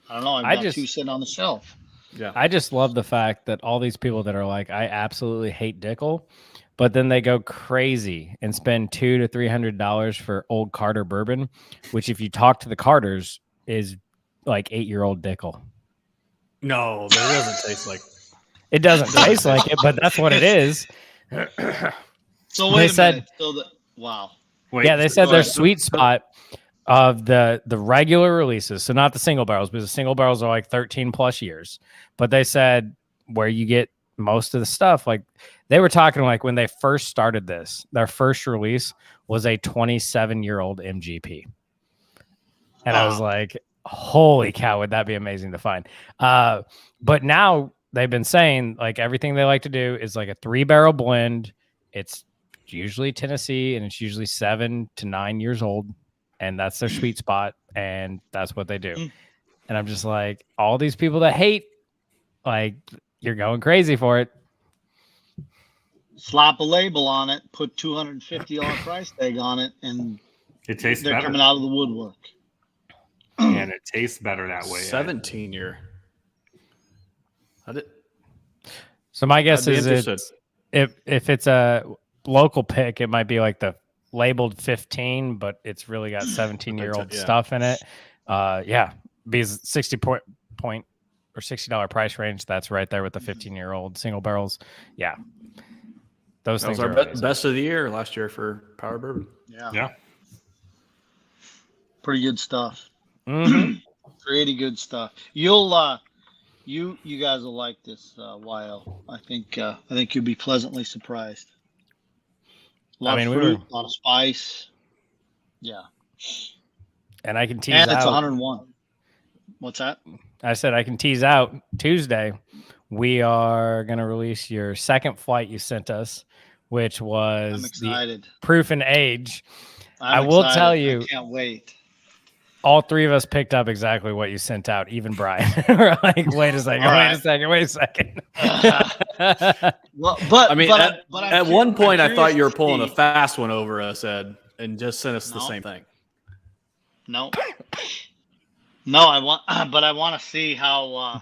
I don't know. I've got 2 sitting on the shelf. yeah, I just love the fact that all these people that are like, I absolutely hate Dickel, but then they go crazy and spend $200 to $300 for old Carter bourbon, which if you talk to the Carters is like 8-year-old Dickel. no, that doesn't taste like. It doesn't taste like it, but that's what it is. So They wait a said- minute. Wow. Wait, Yeah, they said go their ahead. sweet spot of the regular releases, so not the single barrels, because the single barrels are like 13 plus years. But they said where you get most of the stuff, like they were talking like when they first started this, their first release was a 27-year-old MGP. And I was like, holy cow, would that be amazing to find? But now they've been saying like everything they like to do is like a 3-barrel blend. It's usually Tennessee and it's usually 7 to 9 years old. And that's their sweet spot. And that's what they do. And I'm just like, all these people that hate, like, you're going crazy for it. Slap a label on it, put $250 price tag on it, and It tastes they're better. coming out of the woodwork. And it tastes better that way. 17-year. So my guess is interested. if it's a local pick, it might be like the labeled 15, but it's really got 17-year-old stuff in it. Yeah, because 60 point or $60 price range, that's right there with the 15-year-old single barrels. Yeah, those That things was are our amazing. best of the year last year for Power Bourbon. Yeah. Pretty good stuff. Mhm. Pretty good stuff. You'll you guys will like this, YL. I think you'll be pleasantly surprised. A lot of fruit, a lot of spice. Yeah. And I can tease And it's out. 101. What's that? I said I can tease out Tuesday. We are going to release your second flight you sent us, which I'm was the excited. proof and age. I I'm will excited. tell you, I can't wait. all three of us picked up exactly what you sent out, even Brian. We're like, wait a second, All wait right. a second, wait a second. Well, but I mean, but at one point, I thought you were curious to pulling a see- fast one over us, Ed, and just sent us the No. same thing. No, I want to see how.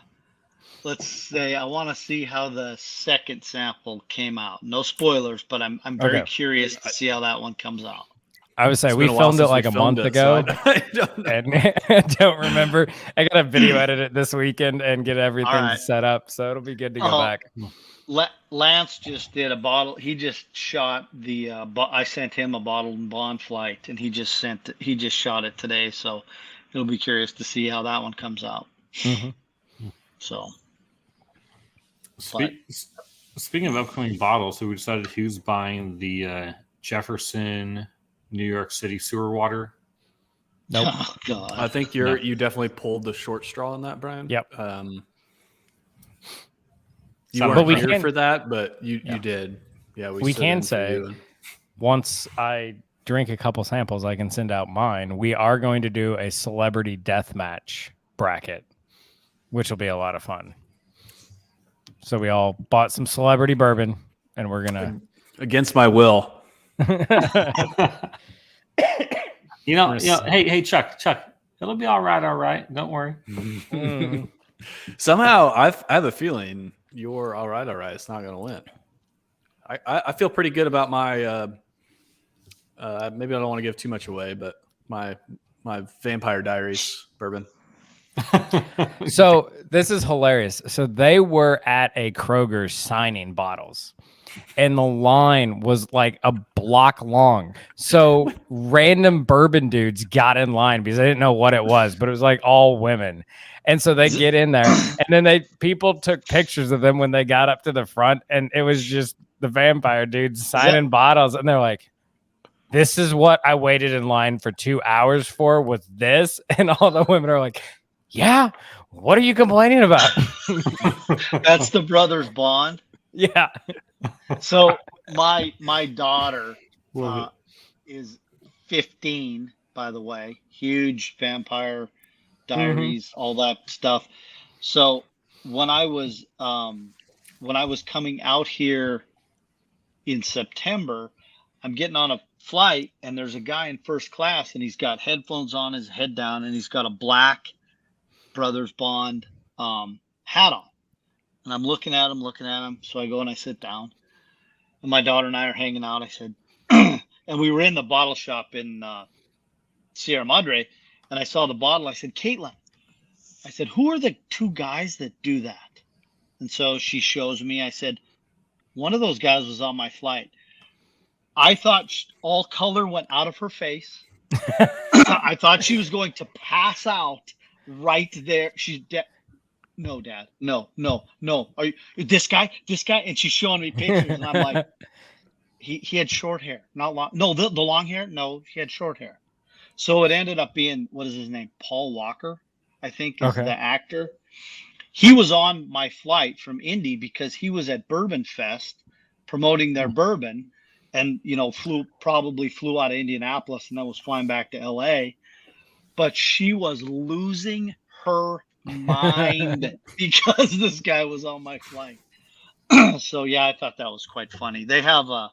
Let's say I want to see how the second sample came out. No spoilers, but I'm very Okay. curious to see how that one comes out. I would say It's we been a while filmed it since we like a filmed month it, so ago. I don't know. And I don't remember. I got to video edit it this weekend and get everything All right. set up. So it'll be good to go back. Lance just did a bottle. He just shot the. I sent him a bottled and bond flight, and he just shot it today. So he'll be curious to see how that one comes out. Mhm. So Speaking of upcoming bottles, so we decided who's buying the Jefferson, New York City sewer water. Nope. Oh God. I think you definitely pulled the short straw on that, Brian. Yep. You But weren't we here can- for that, but you Yeah. did. Yeah, We stood can in for say- you. Once I drink a couple samples, I can send out mine. We are going to do a celebrity death match bracket, which will be a lot of fun. So we all bought some celebrity bourbon, and we're gonna. Against my will. Hey, Chuck, it'll be all right. Don't worry. Mm. Somehow, I have a feeling you're all right. It's not going to win. I feel pretty good about my. Maybe I don't want to give too much away, but my Vampire Diaries bourbon. So this is hilarious. So they were at a Kroger's signing bottles, and the line was like a block long. So random bourbon dudes got in line because they didn't know what it was, but it was like all women. And so they get in there, and then people took pictures of them when they got up to the front, and it was just the vampire dudes signing bottles, and they're like, "This is what I waited in line for 2 hours for, was this?" And all the women are like, "Yeah, what are you complaining about?" That's the brothers bond. Yeah. So my daughter Love is 15, by the way. Huge Vampire Diaries, all that stuff. So when I was coming out here in September, I'm getting on a flight, and there's a guy in first class, and he's got headphones on, his head down, and he's got a black Brothers Bond hat on. And I'm looking at him. So I go and I sit down. And my daughter and I are hanging out. I said, and we were in the bottle shop in Sierra Madre, and I saw the bottle. I said, "Caitlin," I said, "who are the two guys that do that?" And so she shows me. I said, "One of those guys was on my flight." I thought all color went out of her face. I thought she was going to pass out right there. She's dead. No, Dad. No. Are you this guy? And she's showing me pictures, and I'm like, he had short hair, not long. No, the long hair. No, he had short hair. So it ended up being, what is his name? Paul Walker, I think, is the actor. He was on my flight from Indy because he was at Bourbon Fest promoting their bourbon, and probably flew out of Indianapolis and then was flying back to LA. But she was losing her mind because this guy was on my flight. So yeah, I thought that was quite funny. They have a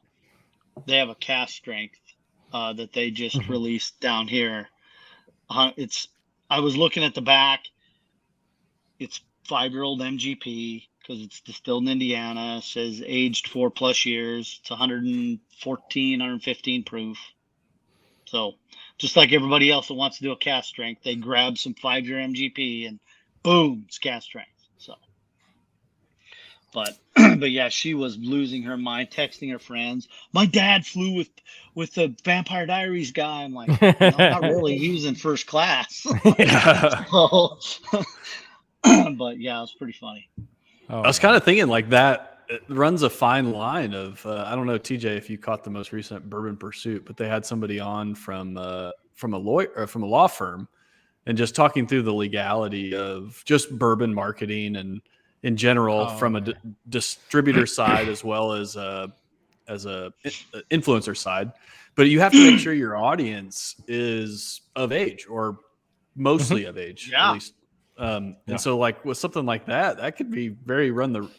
cast strength that they just released down here. I was looking at the back. It's 5-year-old MGP because it's distilled in Indiana. It says aged 4+ years. It's 114, 115 proof. So just like everybody else that wants to do a cast strength, they grab some 5-year MGP and boom, it's cast strength. So, but yeah, she was losing her mind, texting her friends. My dad flew with the Vampire Diaries guy. I'm like, no, not really. He was in first class. So, but yeah, it was pretty funny. I was kind of thinking like that. It runs a fine line of I don't know, TJ, if you caught the most recent Bourbon Pursuit, but they had somebody on from a lawyer or from a law firm, and just talking through the legality of just bourbon marketing and in general from a distributor side as well as a influencer side. But you have to make sure your audience is of age or mostly of age, at least. And so like with something like that could be very run the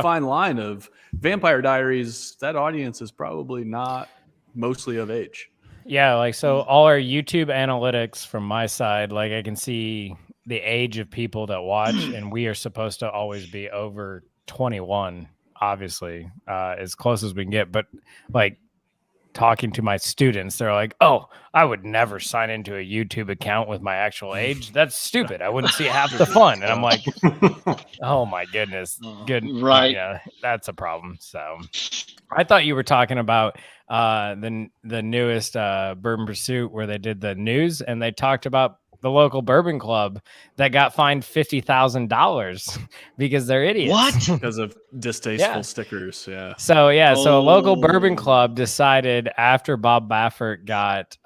fine line of Vampire Diaries. That audience is probably not mostly of age. Yeah, like so all our YouTube analytics from my side, like I can see the age of people that watch, and we are supposed to always be over 21, obviously, as close as we can get. But like talking to my students, they're like, "Oh, I would never sign into a YouTube account with my actual age. That's stupid. I wouldn't see half the fun." And I'm like, "Oh my goodness, good, right? Yeah, that's a problem." So, I thought you were talking about the newest Bourbon Pursuit where they did the news and they talked about the local bourbon club that got fined $50,000 because they're idiots. What? Because of distasteful stickers. Yeah. So so a local bourbon club decided after Bob Baffert got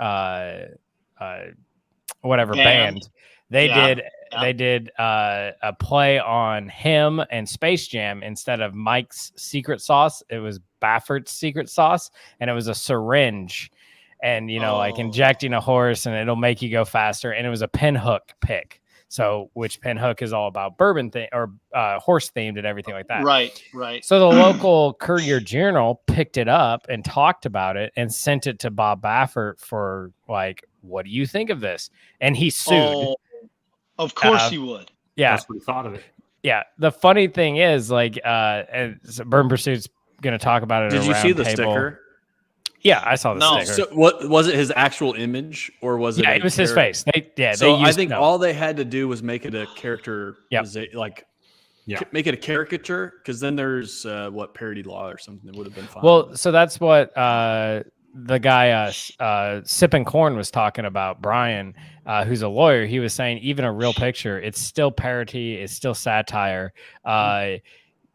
banned. They did a play on him and Space Jam. Instead of Mike's secret sauce, it was Baffert's secret sauce, and it was a syringe. And, like injecting a horse and it'll make you go faster. And it was a pinhook pick. So which pinhook is all about bourbon thing or horse themed and everything like that. Right. So the local Courier Journal picked it up and talked about it and sent it to Bob Baffert for like, what do you think of this? And he sued. Of course he would. Yeah. That's what he thought of it. Yeah. The funny thing is like, and Bourbon Pursuit's going to talk about it. Did you see the sticker? Yeah, I saw the sticker. So what was it? His actual image, or was it? Yeah, it was his face. I think all they had to do was make it a character. Make it a caricature, because then there's parody law or something that would have been fine. Well, so that's what the guy Sipping Corn was talking about. Brian, who's a lawyer, he was saying even a real picture, it's still parody, it's still satire.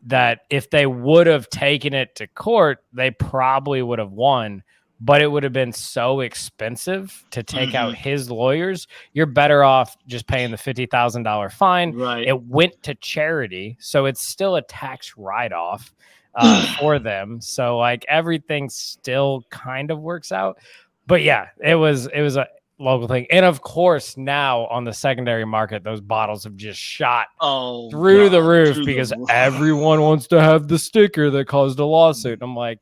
That if they would have taken it to court, they probably would have won, but it would have been so expensive to take out his lawyers. You're better off just paying the $50,000 fine. Right. It went to charity, so it's still a tax write-off for them. So like everything still kind of works out. But yeah, it was a local thing. And of course, now on the secondary market, those bottles have just shot through the roof because everyone wants to have the sticker that caused a lawsuit. And I'm like,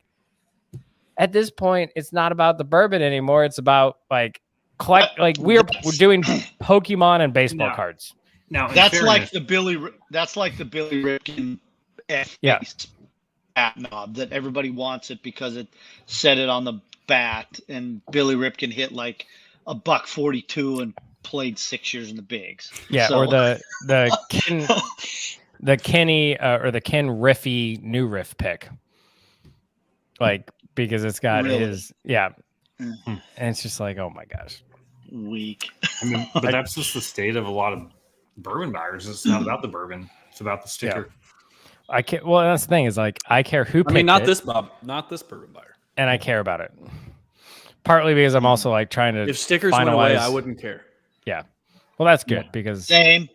at this point, it's not about the bourbon anymore. It's about like we're doing Pokemon and baseball cards. Now that's like the Billy Ripken bat knob that everybody wants it because it said it on the bat, and Billy Ripken hit like $142 and played 6 years in the bigs. Yeah, so. Or the Kenny or the Ken Riffy new riff pick, like because it's got his and it's just like, oh my gosh. weak. I mean, but that's just the state of a lot of bourbon buyers. It's not about the bourbon; it's about the sticker. Yeah. I care. Well, that's the thing is like I care who. I mean, picked not this bourbon buyer. and I care about it. Partly because I'm also like trying to. If stickers finalize, went away, I wouldn't care. Yeah, well, that's good because Same.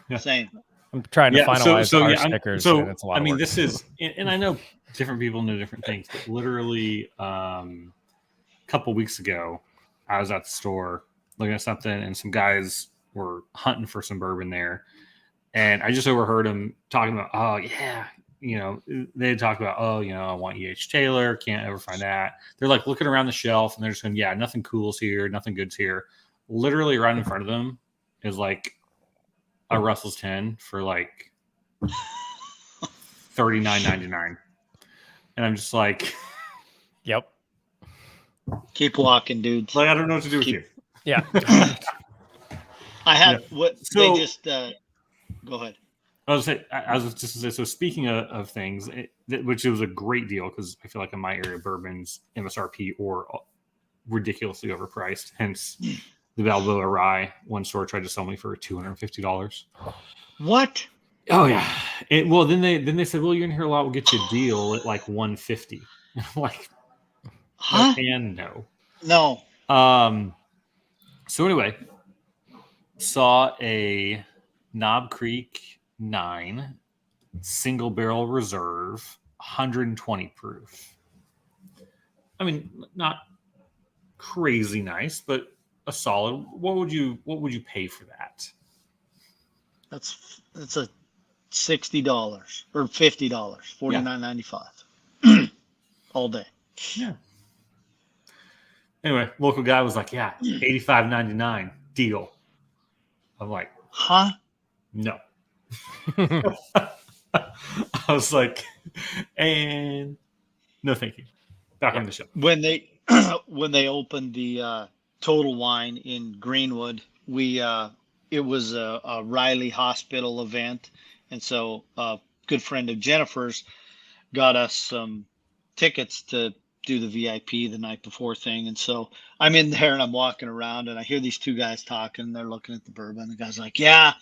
Yeah. I'm trying to finalize our stickers. And it's a lot I mean, of work. this is, and I know different people know different things, but literally a couple weeks ago, I was at the store looking at something, and some guys were hunting for some bourbon there, and I just overheard them talking about, oh yeah, they talk about, oh, I want E.H. Taylor, can't ever find that. They're like looking around the shelf, and they're just going, yeah, nothing cool's here, nothing good's here. Literally right in front of them is like a Russell's 10 for like $39.99, and I'm just like, yep. Keep walking, dudes. Like I don't know what to do with you. Yeah. I had So- they just go ahead. I was just to say. So speaking of things, which it was a great deal because I feel like in my area, bourbon's MSRP or ridiculously overpriced. Hence, the Balboa Rye. One store tried to sell me for $250. What? Oh yeah. Well, then they said, well, you're in here a lot. We'll get you a deal at like $150. I'm like, Huh? and no. No. So anyway, saw a Knob Creek 9 single barrel reserve, 120 proof. I mean, not crazy nice, but a solid. What would you pay for that? That's a $60 or $50, $49.95 all day. Yeah. Anyway, local guy was like, yeah, $85.99 deal. I'm like, Huh? no. I was like, and no, thank you. Back on the show. When they opened the Total Wine in Greenwood, it was a Riley Hospital event, and so a good friend of Jennifer's got us some tickets to do the VIP the night before thing. And so I'm in there and I'm walking around and I hear these two guys talking. They're looking at the bourbon. The guy's like, yeah,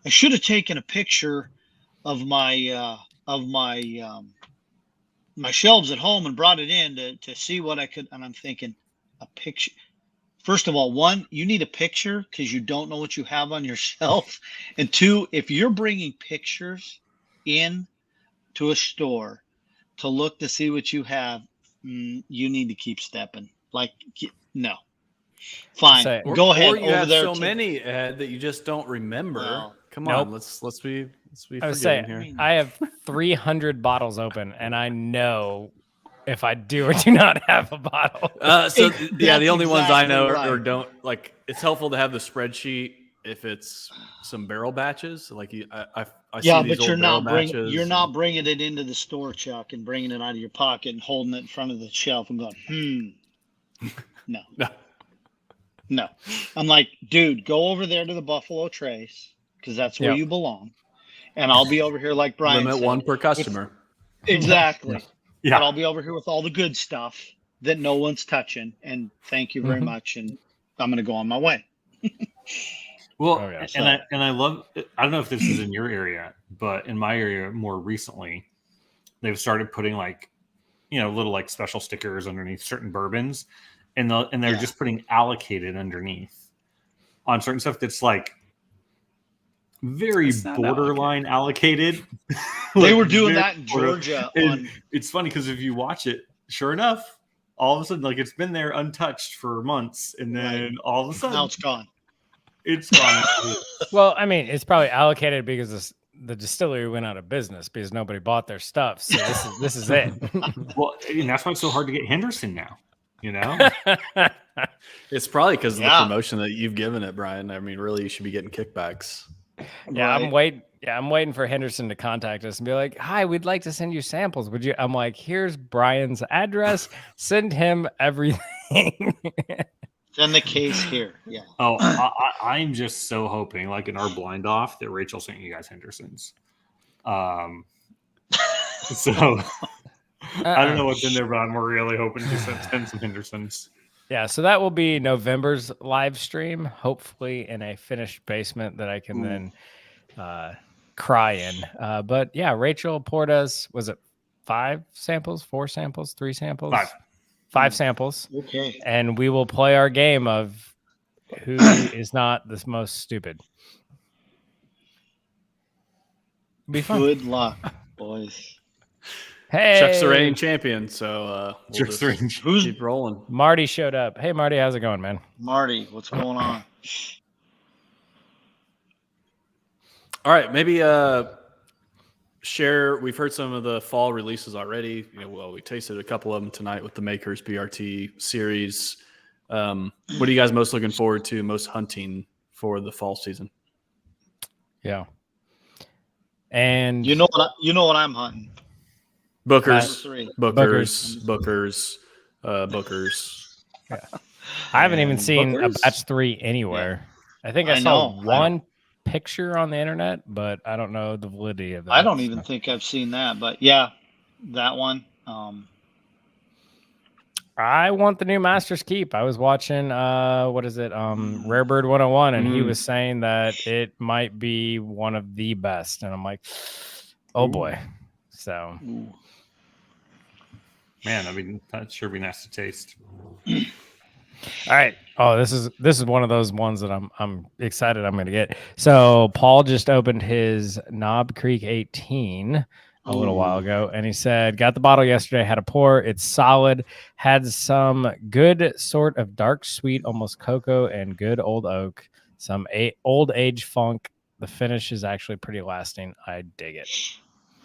I should have taken a picture of my my shelves at home and brought it in to see what I could. And I'm thinking, a picture. First of all, one, you need a picture because you don't know what you have on your shelf. And two, if you're bringing pictures in to a store to look to see what you have, you need to keep stepping. Like, no. Fine. Go ahead. Or you over have there so many, Ed, that you just don't remember. Well, Come nope. on, let's be I was forgiving saying, here. I have 300 bottles open, and I know if I do or do not have a bottle. The only ones I know exactly or right. don't like. It's helpful to have the spreadsheet if it's some barrel batches. Like I see Yeah, these but you're old barrel batches. you're not bringing it into the store, Chuck, and bringing it out of your pocket and holding it in front of the shelf and going, no. No. No. I'm like, dude, go over there to the Buffalo Trace because that's where Yep. you belong. And I'll be over here like Brian Limit said. one per customer. Exactly. Yeah. But I'll be over here with all the good stuff that no one's touching. And thank you very much. And I'm going to go on my way. Well, Oh, yeah. and I love. I don't know if this is in your area, but in my area more recently, they've started putting like, little like special stickers underneath certain bourbons, and they're just putting allocated underneath on certain stuff that's like very It's not borderline allocated. They Like, were doing very that in border- Georgia. and it's funny because if you watch it, sure enough, all of a sudden, like it's been there untouched for months, and then all of a Now sudden, it's gone. it's gone. Well, I mean, it's probably allocated because the distillery went out of business because nobody bought their stuff. So this is it. Well, and that's why it's so hard to get Henderson now. It's probably because of the Yeah. promotion that you've given it, Brian. I mean, really, you should be getting kickbacks. Yeah, Right. I'm waiting. Yeah, I'm waiting for Henderson to contact us and be like, "Hi, we'd like to send you samples. Would you?" I'm like, "Here's Brian's address. Send him everything." Send the case here. Yeah. Oh, I'm just so hoping, like in our blind off, that Rachel sent you guys Henderson's. So I don't know what's in there, but I'm really hoping to send some Henderson's. Yeah, so that will be November's live stream, hopefully in a finished basement that I can then cry in. But yeah, Rachel poured us, was it 5 samples, 4 samples, 3 samples? 5 samples. Okay. And we will play our game of who is not the most stupid. It'll be fun. Good luck, boys. Hey, Chef's the reigning champion, so we'll Chef's just the reigning- keep rolling. Marty showed up. Hey, Marty, how's it going, man? Marty, what's going on? All right, maybe share. We've heard some of the fall releases already. Well, we tasted a couple of them tonight with the Makers BRT series. What are you guys most looking forward to, most hunting for the fall season? Yeah. And You know what I'm hunting. Bookers. Bookers. Yeah. I haven't even seen Bookers. a batch 3 anywhere. I think I saw one picture on the internet, but I don't know the validity of that. I don't even think I've seen that, but yeah, that one. I want the new Master's Keep. I was watching what is it? Rare Bird 101, and he was saying that it might be one of the best. And I'm like, oh boy. So Man, I mean, that sure be nice to taste. all right. Oh, this is one of those ones that I'm excited I'm gonna get. So Paul just opened his Knob Creek 18 a little while ago, and he said, got the bottle yesterday, had a pour. It's solid, had some good sort of dark sweet, almost cocoa, and good old oak, some old age funk. The finish is actually pretty lasting. I dig it.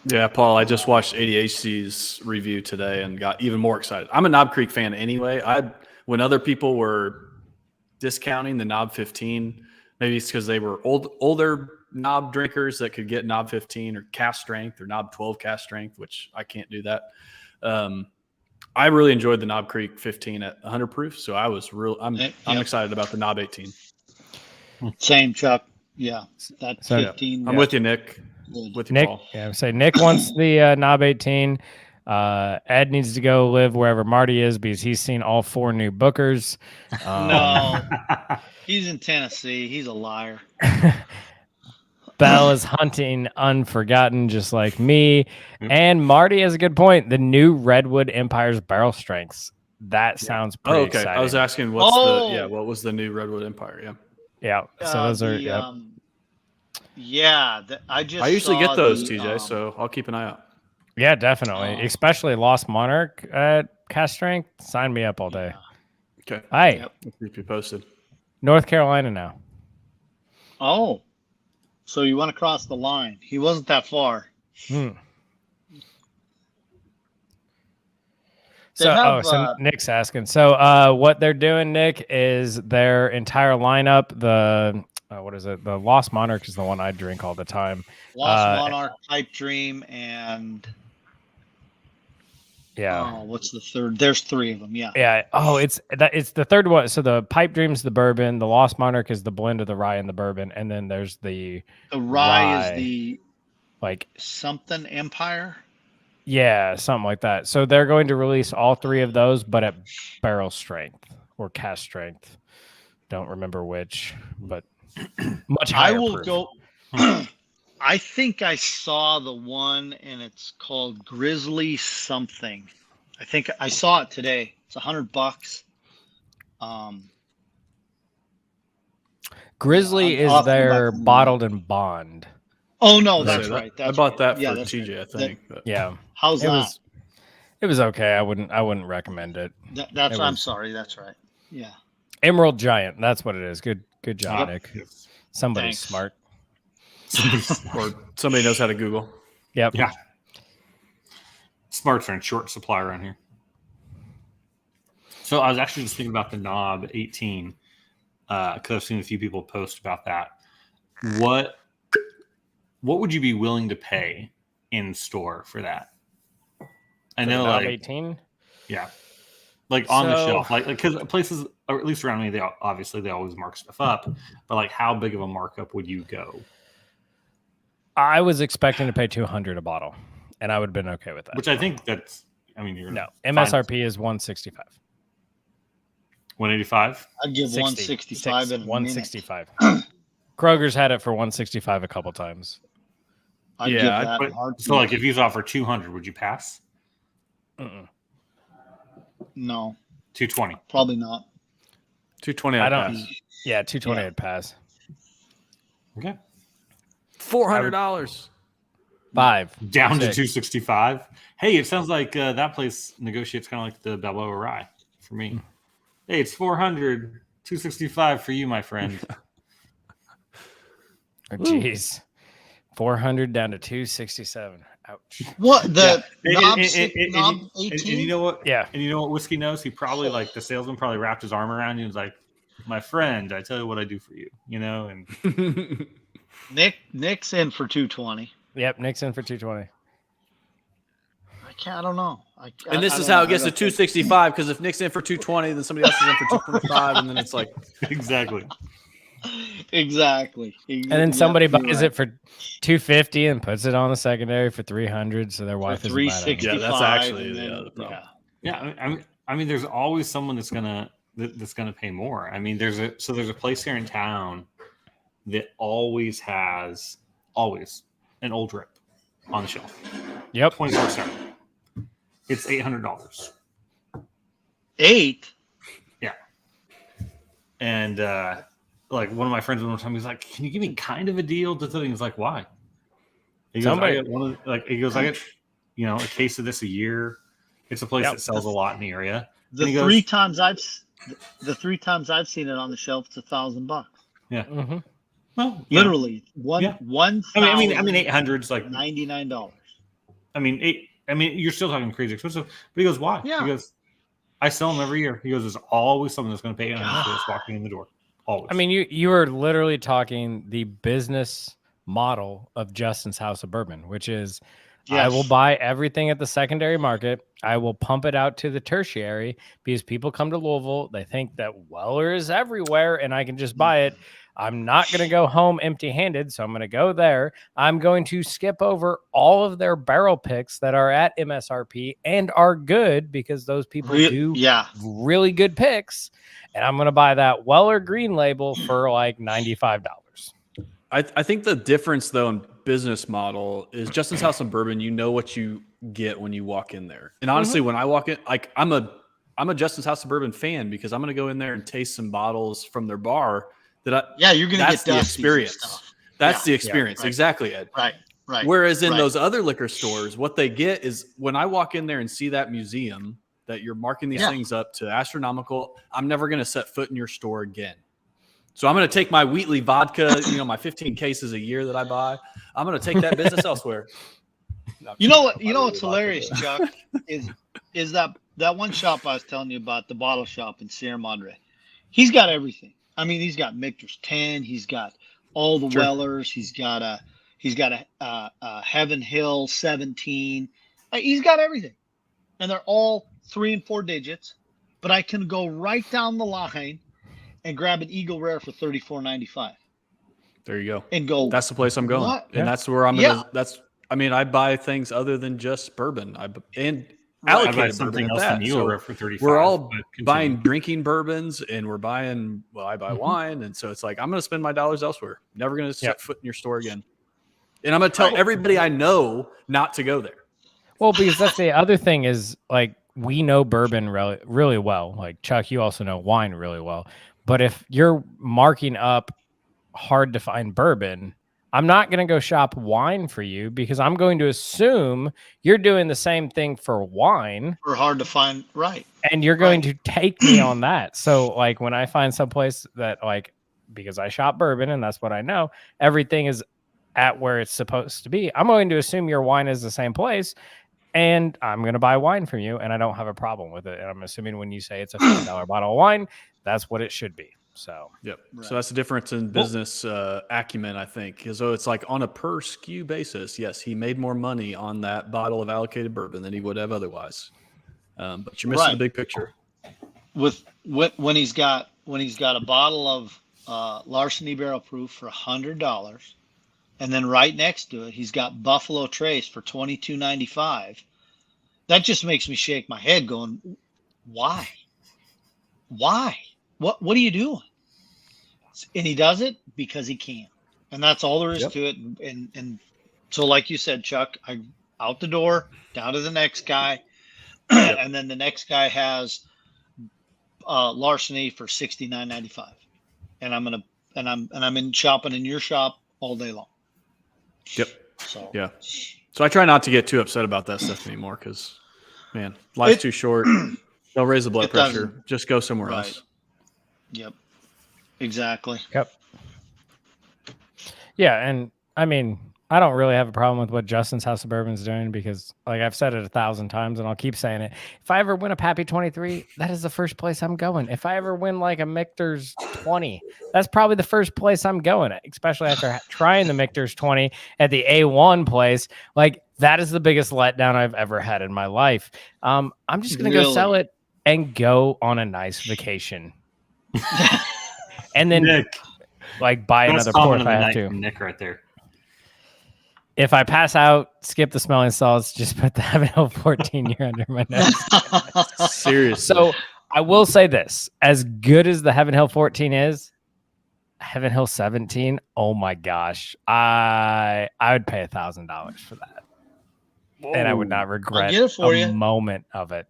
Yeah, Paul, I just watched ADHC's review today and got even more excited. I'm a Knob Creek fan anyway. When other people were discounting the Knob 15, maybe it's because they were older knob drinkers that could get Knob 15 or cast strength or Knob 12 cast strength, which I can't do that. I really enjoyed the Knob Creek 15 at 100 proof, so I'm excited about the Knob 18. Same, Chuck. Yeah, that 15. I'm with you, Nick. With you, Nick, Paul. yeah, say Nick wants the Knob 18. Ed needs to go live wherever Marty is because he's seen all 4 new Bookers. No, he's in Tennessee. He's a liar. Bell is hunting Unforgotten, just like me. And Marty has a good point. The new Redwood Empire's barrel strengths. That sounds pretty okay. exciting. I was asking what was the new Redwood Empire? Yeah. Yeah. So those are. I usually get those, TJ. So I'll keep an eye out. Yeah, definitely. Especially Lost Monarch at cast strength. Sign me up all day. Okay. Hi. I'll keep you posted. North Carolina now. Oh, so you want to cross the line? He wasn't that far. So Nick's asking. So what they're doing, Nick, is their entire lineup. The what is it? The Lost Monarch is the one I drink all the time. Lost Monarch, Pipe Dream, and yeah. What's the third? There's 3 of them. Yeah. Yeah. Oh, it's the third one. So the Pipe Dream's the bourbon. The Lost Monarch is the blend of the rye and the bourbon, and then there's the rye is the like something Empire. Yeah, something like that. So they're going to release all 3 of those, but at barrel strength or cast strength. Don't remember which, but much higher. I will proof. go. I think I saw the one, and it's called Grizzly something. I think I saw it today. It's $100. Grizzly is their bottled and bond. Oh no, that's right. I bought that for TJ, I think. Yeah. How's that? It was okay. I wouldn't recommend it. I'm sorry. That's right. Yeah. Emerald Giant. That's what it is. Good job, Nick. Somebody's smart. Or somebody knows how to Google. Yep. Yeah. Smarts are in short supply around here. So I was actually just thinking about the Knob 18 because I've seen a few people post about that. What would you be willing to pay in store for that? I know, Knob like 18. Yeah, like on the shelf, like because places, or at least around me, they always mark stuff up. But like, how big of a markup would you go? I was expecting to pay $200 a bottle, and I would have been okay with that. Which I think that's. I mean, you're no MSRP is $165. 185. I'd give 60, 165 in a minute. 165. Kroger's had it for 165 a couple times. I'd Yeah, give I'd that But, in a heartbeat. so like if he's offered 200, would you pass? No, 220. probably not. 220. I I'd don't. pass. Yeah, 220 Yeah. would pass. Okay. $400. 5 Down to 6. 265. Hey, it sounds like that place negotiates kind of like the Balboa Rye for me. Hey, it's 400, 265 for you, my friend. Oh, jeez. 400 down to 267. Ouch. What the knob, And- knob and 18? you know what? Yeah. And you know what Whiskey knows? He probably like the salesman probably wrapped his arm around you and was like, "My friend, I tell you what I do for you." You know, and Nick's in for 220. Yep, Nick's in for 220. I don't know. And this is how it gets to 265, because if Nick's in for 220, then somebody else is in for 225, and then it's like exactly. Exactly. And then somebody You're buys right. it for 250 and puts it on the secondary for 300, so their wife is 360. yeah, that's actually and then- the problem. yeah. I mean, there's always someone that's gonna pay more. I mean, there's a place here in town that always has an old drip on the shelf, Yep. 24/7. It's $800. 8. Yeah, and like one of my friends one time, he's like, "Can you give me kind of a deal?" He's like, "Why?" He goes, Somebody- "I get one of like." He goes, "I get a case of this a year." It's a place Yep. that sells a lot in the area. The And he goes- 3 times I've seen it on the shelf, it's $1,000. Yeah. Mm-hmm. Well, Literally Yeah. one. I mean, 800's like $99. I mean, you're still talking crazy expensive. But he goes, why? Yeah. He goes, I sell them every year. He goes, there's always someone that's going to pay $800 for us walking in the door. Always. I mean, you are literally talking the business model of Justin's House of Bourbon, which is I will buy everything at the secondary market. I will pump it out to the tertiary because people come to Louisville. They think that Weller is everywhere and I can just buy it. I'm not going to go home empty handed. So I'm going to go there. I'm going to skip over all of their barrel picks that are at MSRP and are good because those people do really good picks. And I'm going to buy that Weller Green Label for like $95. I think the difference, though, in business model is Justin's House of Bourbon. You know what you get when you walk in there. And honestly, when I walk in, like I'm a Justin's House of Bourbon fan because I'm going to go in there and taste some bottles from their bar. You're going to get the experience. That's the experience. Right. Exactly, Ed. Right. Whereas in those other liquor stores, what they get is when I walk in there and see that museum that you're marking these things up to astronomical, I'm never going to set foot in your store again. So I'm going to take my Wheatley vodka, my 15 cases a year that I buy. I'm going to take that business elsewhere. You know what's hilarious, Chuck, is that one shop I was telling you about, the bottle shop in Sierra Madre. He's got everything. I mean, he's got Michter's 10. He's got all the Wellers. He's got a Heaven Hill 17. He's got everything, and they're all 3 and 4 digits. But I can go right down the line and grab an Eagle Rare for $34.95. There you go. And go. That's the place I'm going, What? and that's where I'm gonna. I buy things other than just bourbon. Allocated something bourbon else at than that. you So were for 35. we're all but continue. buying drinking bourbons, and we're buying. Well, I buy wine, and so it's like I'm going to spend my dollars elsewhere. Never going to set foot in your store again. And I'm going to tell everybody I know not to go there. Well, because that's the other thing is like we know bourbon really, really well. Like Chuck, you also know wine really well. But if you're marking up hard to find bourbon, I'm not going to go shop wine for you because I'm going to assume you're doing the same thing for wine. Or hard to find, right. And you're going to take me on that. So like when I find someplace that like, because I shop bourbon and that's what I know, everything is at where it's supposed to be. I'm going to assume your wine is the same place and I'm going to buy wine from you and I don't have a problem with it. And I'm assuming when you say it's a $50 bottle of wine, that's what it should be. So, So that's the difference in business acumen, I think. So it's like on a per SKU basis, yes, he made more money on that bottle of allocated bourbon than he would have otherwise. But you're missing the big picture. When he's got a bottle of Larceny Barrel Proof for $100, and then right next to it he's got Buffalo Trace for $22.95. That just makes me shake my head, going, why? what do you do? And he does it because he can. And that's all there is to it. And so, like you said, Chuck, I out the door, down to the next guy. And then the next guy has larceny for $69.95. And I'm in shopping in your shop all day long. Yep. So yeah. So I try not to get too upset about that stuff anymore because, man, life's too short. They'll raise the blood pressure. Doesn't. Just go somewhere else. Yep. Exactly. Yep. Yeah, and I mean, I don't really have a problem with what Justin's House of Bourbon's doing because, like I've said it 1,000 times, and I'll keep saying it. If I ever win a Pappy 23, that is the first place I'm going. If I ever win like a Michter's 20, that's probably the first place I'm going at, especially after trying the Michter's 20 at the A1 place. Like, that is the biggest letdown I've ever had in my life. I'm just going to go sell it and go on a nice vacation. And then, Nick, like, buy another pour if I have to. Nick right there. If I pass out, skip the smelling salts, just put the Heaven Hill 14 year under my nose. Seriously. So I will say this, as good as the Heaven Hill 14 is, Heaven Hill 17, oh my gosh, I would pay $1,000 for that. Whoa. And I would not regret a moment of it.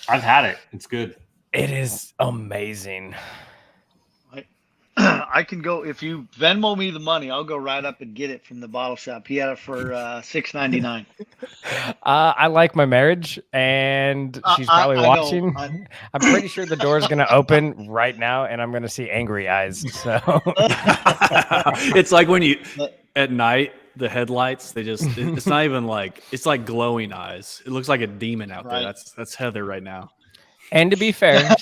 I've had it. It's good. It is amazing. I can go, if you Venmo me the money, I'll go right up and get it from the bottle shop. He had it for $6.99. I like my marriage, and she's probably watching. I'm pretty sure the door is going to open right now, and I'm going to see angry eyes. So it's like when you at night, the headlights, it's not even like, it's like glowing eyes. It looks like a demon out there. That's Heather right now. And to be fair,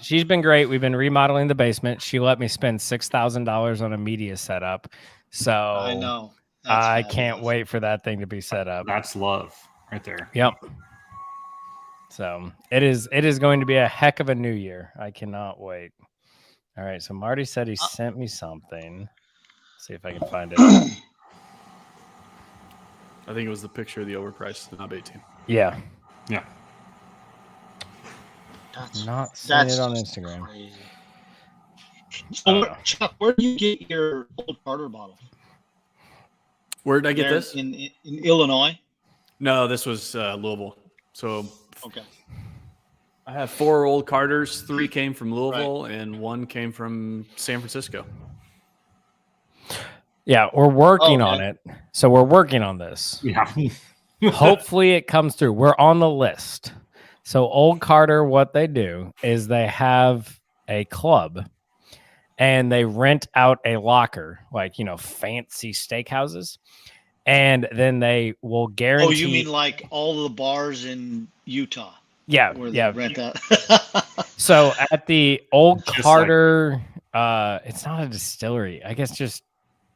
she's been great. We've been remodeling the basement. She let me spend $6,000 on a media setup. So I know. I can't wait for that thing to be set up. That's love right there. Yep. So it is going to be a heck of a new year. I cannot wait. All right. So Marty said he sent me something. Let's see if I can find it. I think it was the picture of the overpriced knob 18. Yeah. Yeah. Not seeing it on Instagram. Crazy. So, Chuck, where do you get your old Carter bottle? Where did I get this? In Illinois? No, this was Louisville. So okay. I have 4 old Carters. 3 came from Louisville, and 1 came from San Francisco. Yeah, we're working on it. So we're working on this. Yeah. Hopefully it comes through. We're on the list. So Old Carter, what they do is they have a club and they rent out a locker, like, fancy steakhouses. And then they will guarantee. Oh, you mean like all the bars in Utah? Yeah. Where they rent out. So at the Old Carter, it's not a distillery. I guess just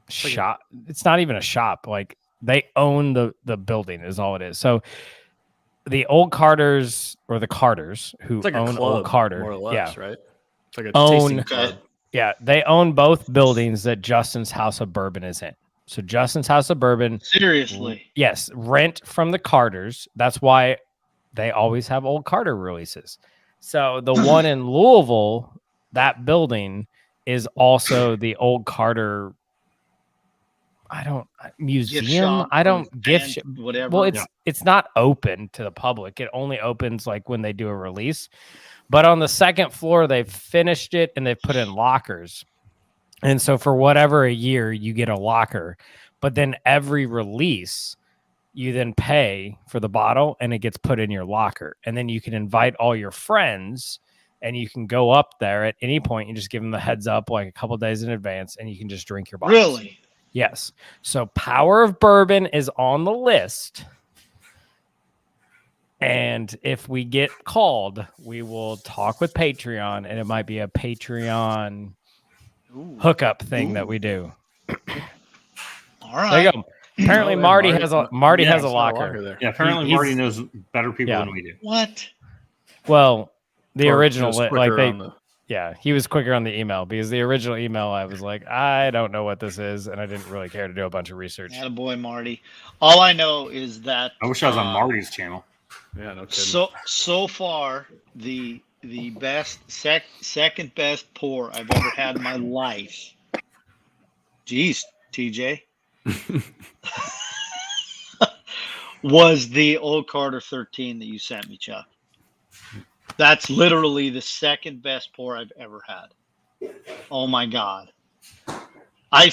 shop. It's not even a shop. Like, they own the building is all it is. So the Old Carters, or the Carters, who like own club, Old Carter, more or less, right? It's like a tasting club. Yeah, they own both buildings that Justin's House of Bourbon is in. So Justin's House of Bourbon, seriously, yes, rent from the Carters. That's why they always have Old Carter releases. So the one in Louisville, that building is also the Old Carter. Museum. I don't gift whatever. Well, it's not open to the public. It only opens like when they do a release. But on the second floor, they've finished it and they've put in lockers. And so for whatever a year, you get a locker. But then every release, you then pay for the bottle and it gets put in your locker. And then you can invite all your friends and you can go up there at any point and just give them the heads up like a couple of days in advance and you can just drink your bottles. Really? Yes. So Power of Bourbon is on the list. And if we get called, we will talk with Patreon, and it might be a Patreon hookup thing that we do. All right. There you go. Apparently Marty has a locker there. Yeah, apparently Marty knows better people than we do. What? Well, the original he was quicker on the email because the original email I was like, I don't know what this is, and I didn't really care to do a bunch of research. Attaboy, Marty. All I know is that I wish I was on Marty's channel. Yeah, no kidding. So far the the best, second best pour I've ever had in my life. Jeez, TJ. Was the Old Carter 13 that you sent me, Chuck. That's literally the second best pour I've ever had. Oh my God. I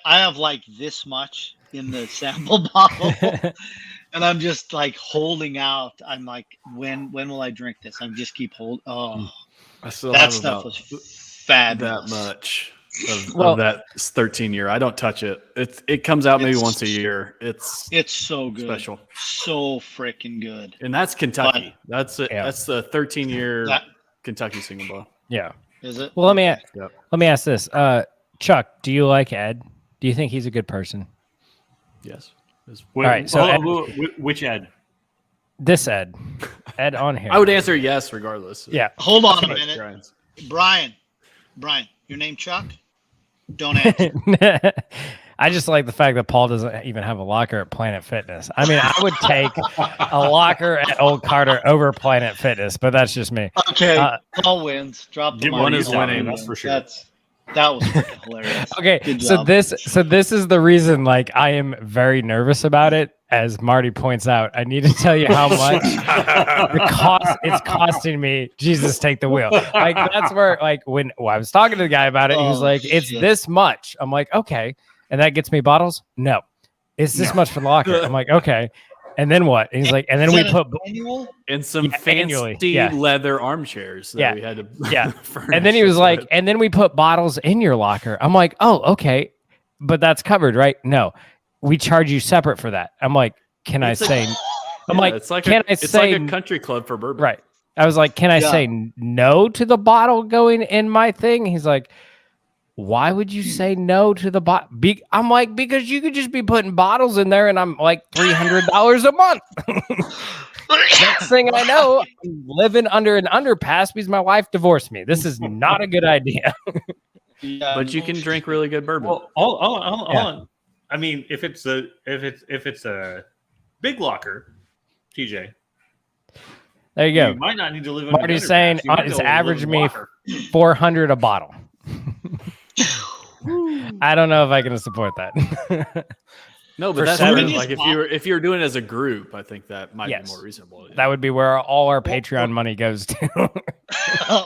have like this much in the sample bottle, and I'm just like holding out. I'm like, when will I drink this? I'm just keep holding. Oh, I still that have stuff about was fabulous. that much of that 13-year. I don't touch it. It comes out maybe once a year. It's so good, special, so freaking good. and that's Kentucky. That's the 13-year That- Kentucky single ball. Yeah. Is it? Well, let me Yep. let me ask this. Chuck, do you like Ed? Do you think he's a good person? Yes. All right, so which Ed? This Ed on here. I would answer yes regardless. Yeah. Hold on a But minute, Brian's- Brian. Your name Chuck? Don't answer. I just like the fact that Paul doesn't even have a locker at Planet Fitness. I mean, I would take a locker at Old Carter over Planet Fitness, but that's just me. Okay, Paul wins. Drop the Give mic. one is winning, that's for sure. That was freaking hilarious. Okay, Good so job. this is the reason like I am very nervous about it. As Marty points out, I need to tell you how much it's costing me. Jesus, take the wheel. Like that's where like when I was talking to the guy about it, he was Oh, like, "It's shit. this much." I'm like, "Okay," and that gets me bottles. No, it's this much for the locker. I'm like, "Okay," and then what? And he's like, and then Is we that put annual? and some Yeah, fancy annually, yeah. leather armchairs that Yeah. we had to Yeah. furnish. And then he was That's like, what- and then we put bottles in your locker. I'm like, oh, okay. But that's covered, right? No, we charge you separate for that. I'm like, can I It's a- say, I'm Yeah, like, it's like can I it's say, like a country club for bourbon. right. I was like, can I Yeah. say no to the bottle going in my thing? He's like, why would you say no to the bottle? I'm like, because you could just be putting bottles in there and I'm like $300 a month. Next thing I know, I'm living under an underpass because my wife divorced me. This is not a good idea. Yeah, But you can drink really good bourbon. Well, hold on. I mean, if it's a big locker, TJ, There you go. you might not need to live in. Marty's saying it's averaging me $400 a bottle. I don't know if I can support that. No, For but that's seven- better. Like if you're doing it as a group, I think that might Yes. be more reasonable. Yeah. That would be where all our Patreon money goes to.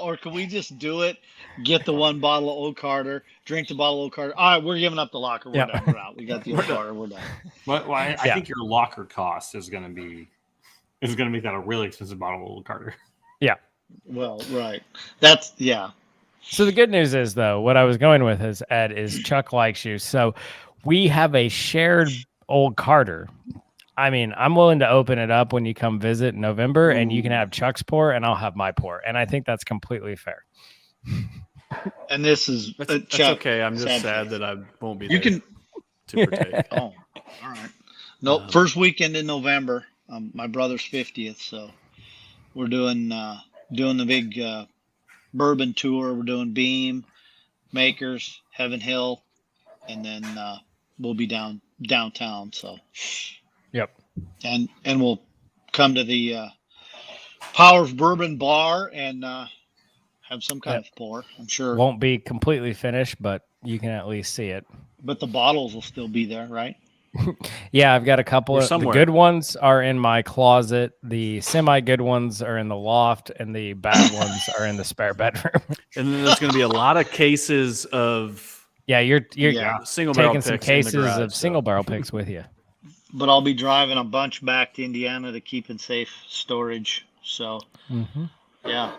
or can we just do it? Get the one bottle of Old Carter, drink the bottle of Old Carter. All right, we're giving up the locker. We're Yeah. done. We're out. We got the Old Carter. We're done. Well, I Yeah. think your locker cost is going to make that a really expensive bottle of Old Carter. Well, right. That's yeah. So the good news is, though, what I was going with is, Ed, is Chuck likes you. So we have a shared Old Carter. I mean, I'm willing to open it up when you come visit in November, and you can have Chuck's pour, and I'll have my pour. And I think that's completely fair. And this is That's Chuck. okay. I'm just sad sad face. that I won't be You there can. to partake. Oh, all right. Nope. First weekend in November. My brother's 50th, so we're doing the big bourbon tour. We're doing Beam, Makers, Heaven Hill, and then we'll be downtown. So, Yep. and we'll come to the Power of Bourbon bar and have some kind of pour. I'm sure, Won't be completely finished, but you can at least see it. but the bottles will still be there, right? Yeah, I've got a couple They're of the somewhere. good ones are in my closet. The semi-good ones are in the loft, and the bad ones are in the spare bedroom. And then there's going to be a lot of cases of Yeah, you're Yeah. single barrel taking some picks in the cases garage, of so- single barrel picks with you. But I'll be driving a bunch back to Indiana to keep in safe storage. So, Mm-hmm. yeah.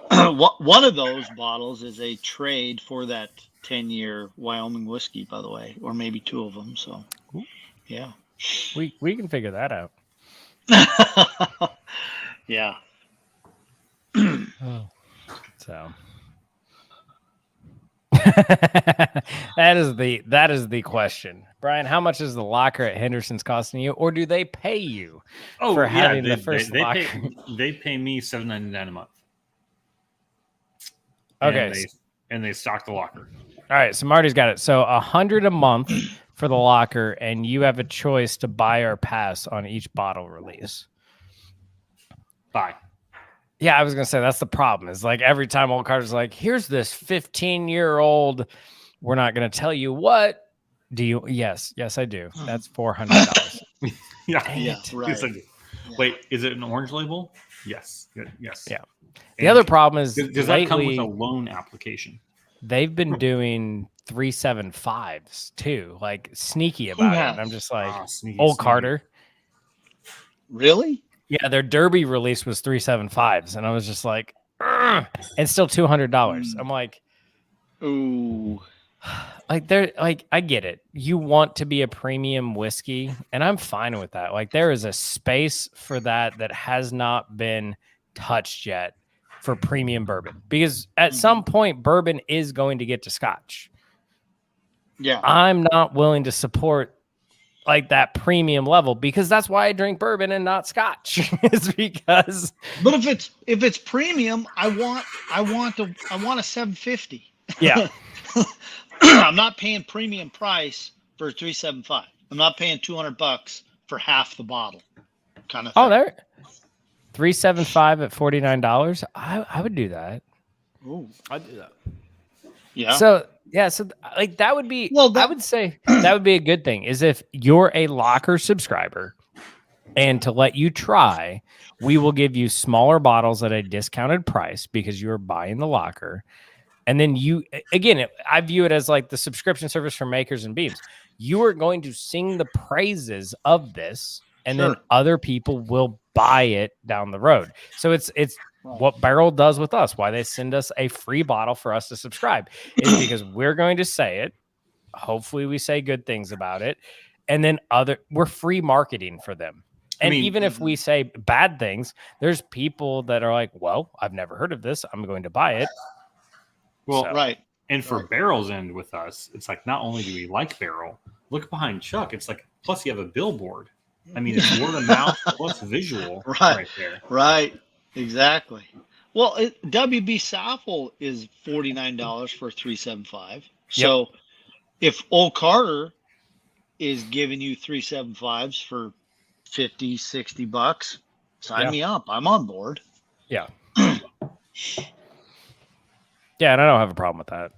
One of those bottles is a trade for that 10-year Wyoming whiskey, by the way, or maybe two of them. So, yeah. We can figure that out. Yeah. So that is the question, Brian. How much is the locker at Henderson's costing you, or do they pay you for having the first locker? They pay me $7.99 a month. Okay, and they stock the locker. all right. So Marty's got it. So $100 a month for the locker, and you have a choice to buy or pass on each bottle release. Buy. Yeah, I was gonna say that's the problem. Is like every time Old Carter's like, here's this 15-year-old. We're not gonna tell you what. Do you? Yes, I do. That's $400. Yeah. Dang Yeah, it. right. Yes, I do. Yeah. Wait, is it an orange label? Yes. Yes. Yeah. The other problem is does that come with lately a loan application? they've been doing 375s too, like sneaky about it. And I'm just like, Sneaky, Old sneaky. Carter. Really? Yeah, their Derby release was 375s, and I was just like, "Ugh," and still $200. I'm like, Ooh. like they're like, I get it. You want to be a premium whiskey, and I'm fine with that. Like there is a space for that has not been touched yet for premium bourbon, because at some point bourbon is going to get to Scotch. Yeah. I'm not willing to support like that premium level, because that's why I drink bourbon and not Scotch. It's because But if it's premium, I want a 750. yeah. I'm not paying premium price for 375. I'm not paying $200 for half the bottle, kind of thing. Oh, there, 375 at $49. I would do that. Ooh. I'd do that. Yeah. So like that would be. Well, I would say that would be a good thing. Is if you're a Locker subscriber, and to let you try, we will give you smaller bottles at a discounted price because you're buying the Locker. And then I view it as like the subscription service for Makers and Beams. You are going to sing the praises of this, and then other people will buy it down the road. So it's what Barrel does with us. Why they send us a free bottle for us to subscribe is because we're going to say it. Hopefully we say good things about it. And then we're free marketing for them. And even if we say bad things, there's people that are like, well, I've never heard of this. I'm going to buy it. Well, right. And for Barrel's end with us, it's like not only do we like Barrel, look behind Chuck. It's like, plus you have a billboard. I mean, it's word of mouth plus visual right there. Right. Exactly. Well, WB Saffel is $49 for 375. So if Old Carter is giving you 375s for $50-$60, sign me up. I'm on board. Yeah. Yeah, and I don't have a problem with that.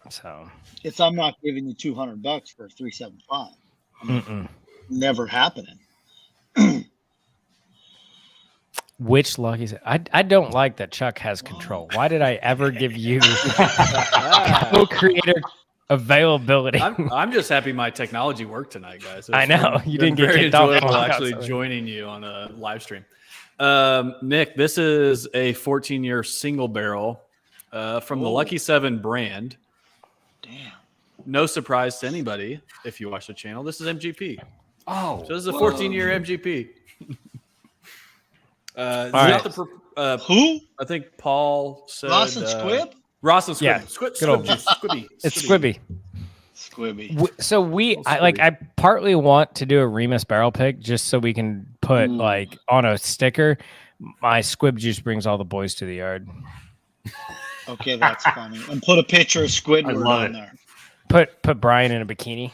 So I'm not giving you $200 for 375. I mean, never happening. Which lucky? I don't like that Chuck has control. Why did I ever give you co-creator availability? I'm just happy my technology worked tonight, guys. I know you didn't get very kicked off. enjoyable actually joining you on a live stream. Nick, this is a 14-year single barrel from the Lucky 7 brand. Damn. No surprise to anybody if you watch the channel. This is MGP. Oh, So this is a 14-year MGP. right. Who? I think Paul said Ross and Squibb? Ross and Squibb. Yeah. Squib old- juice. Squibby. It's Squibby. Squibby. So I partly want to do a Remus barrel pick just so we can put like on a sticker. My Squib juice brings all the boys to the yard. Okay, that's funny. And put a picture of Squidward on there. Put Brian in a bikini.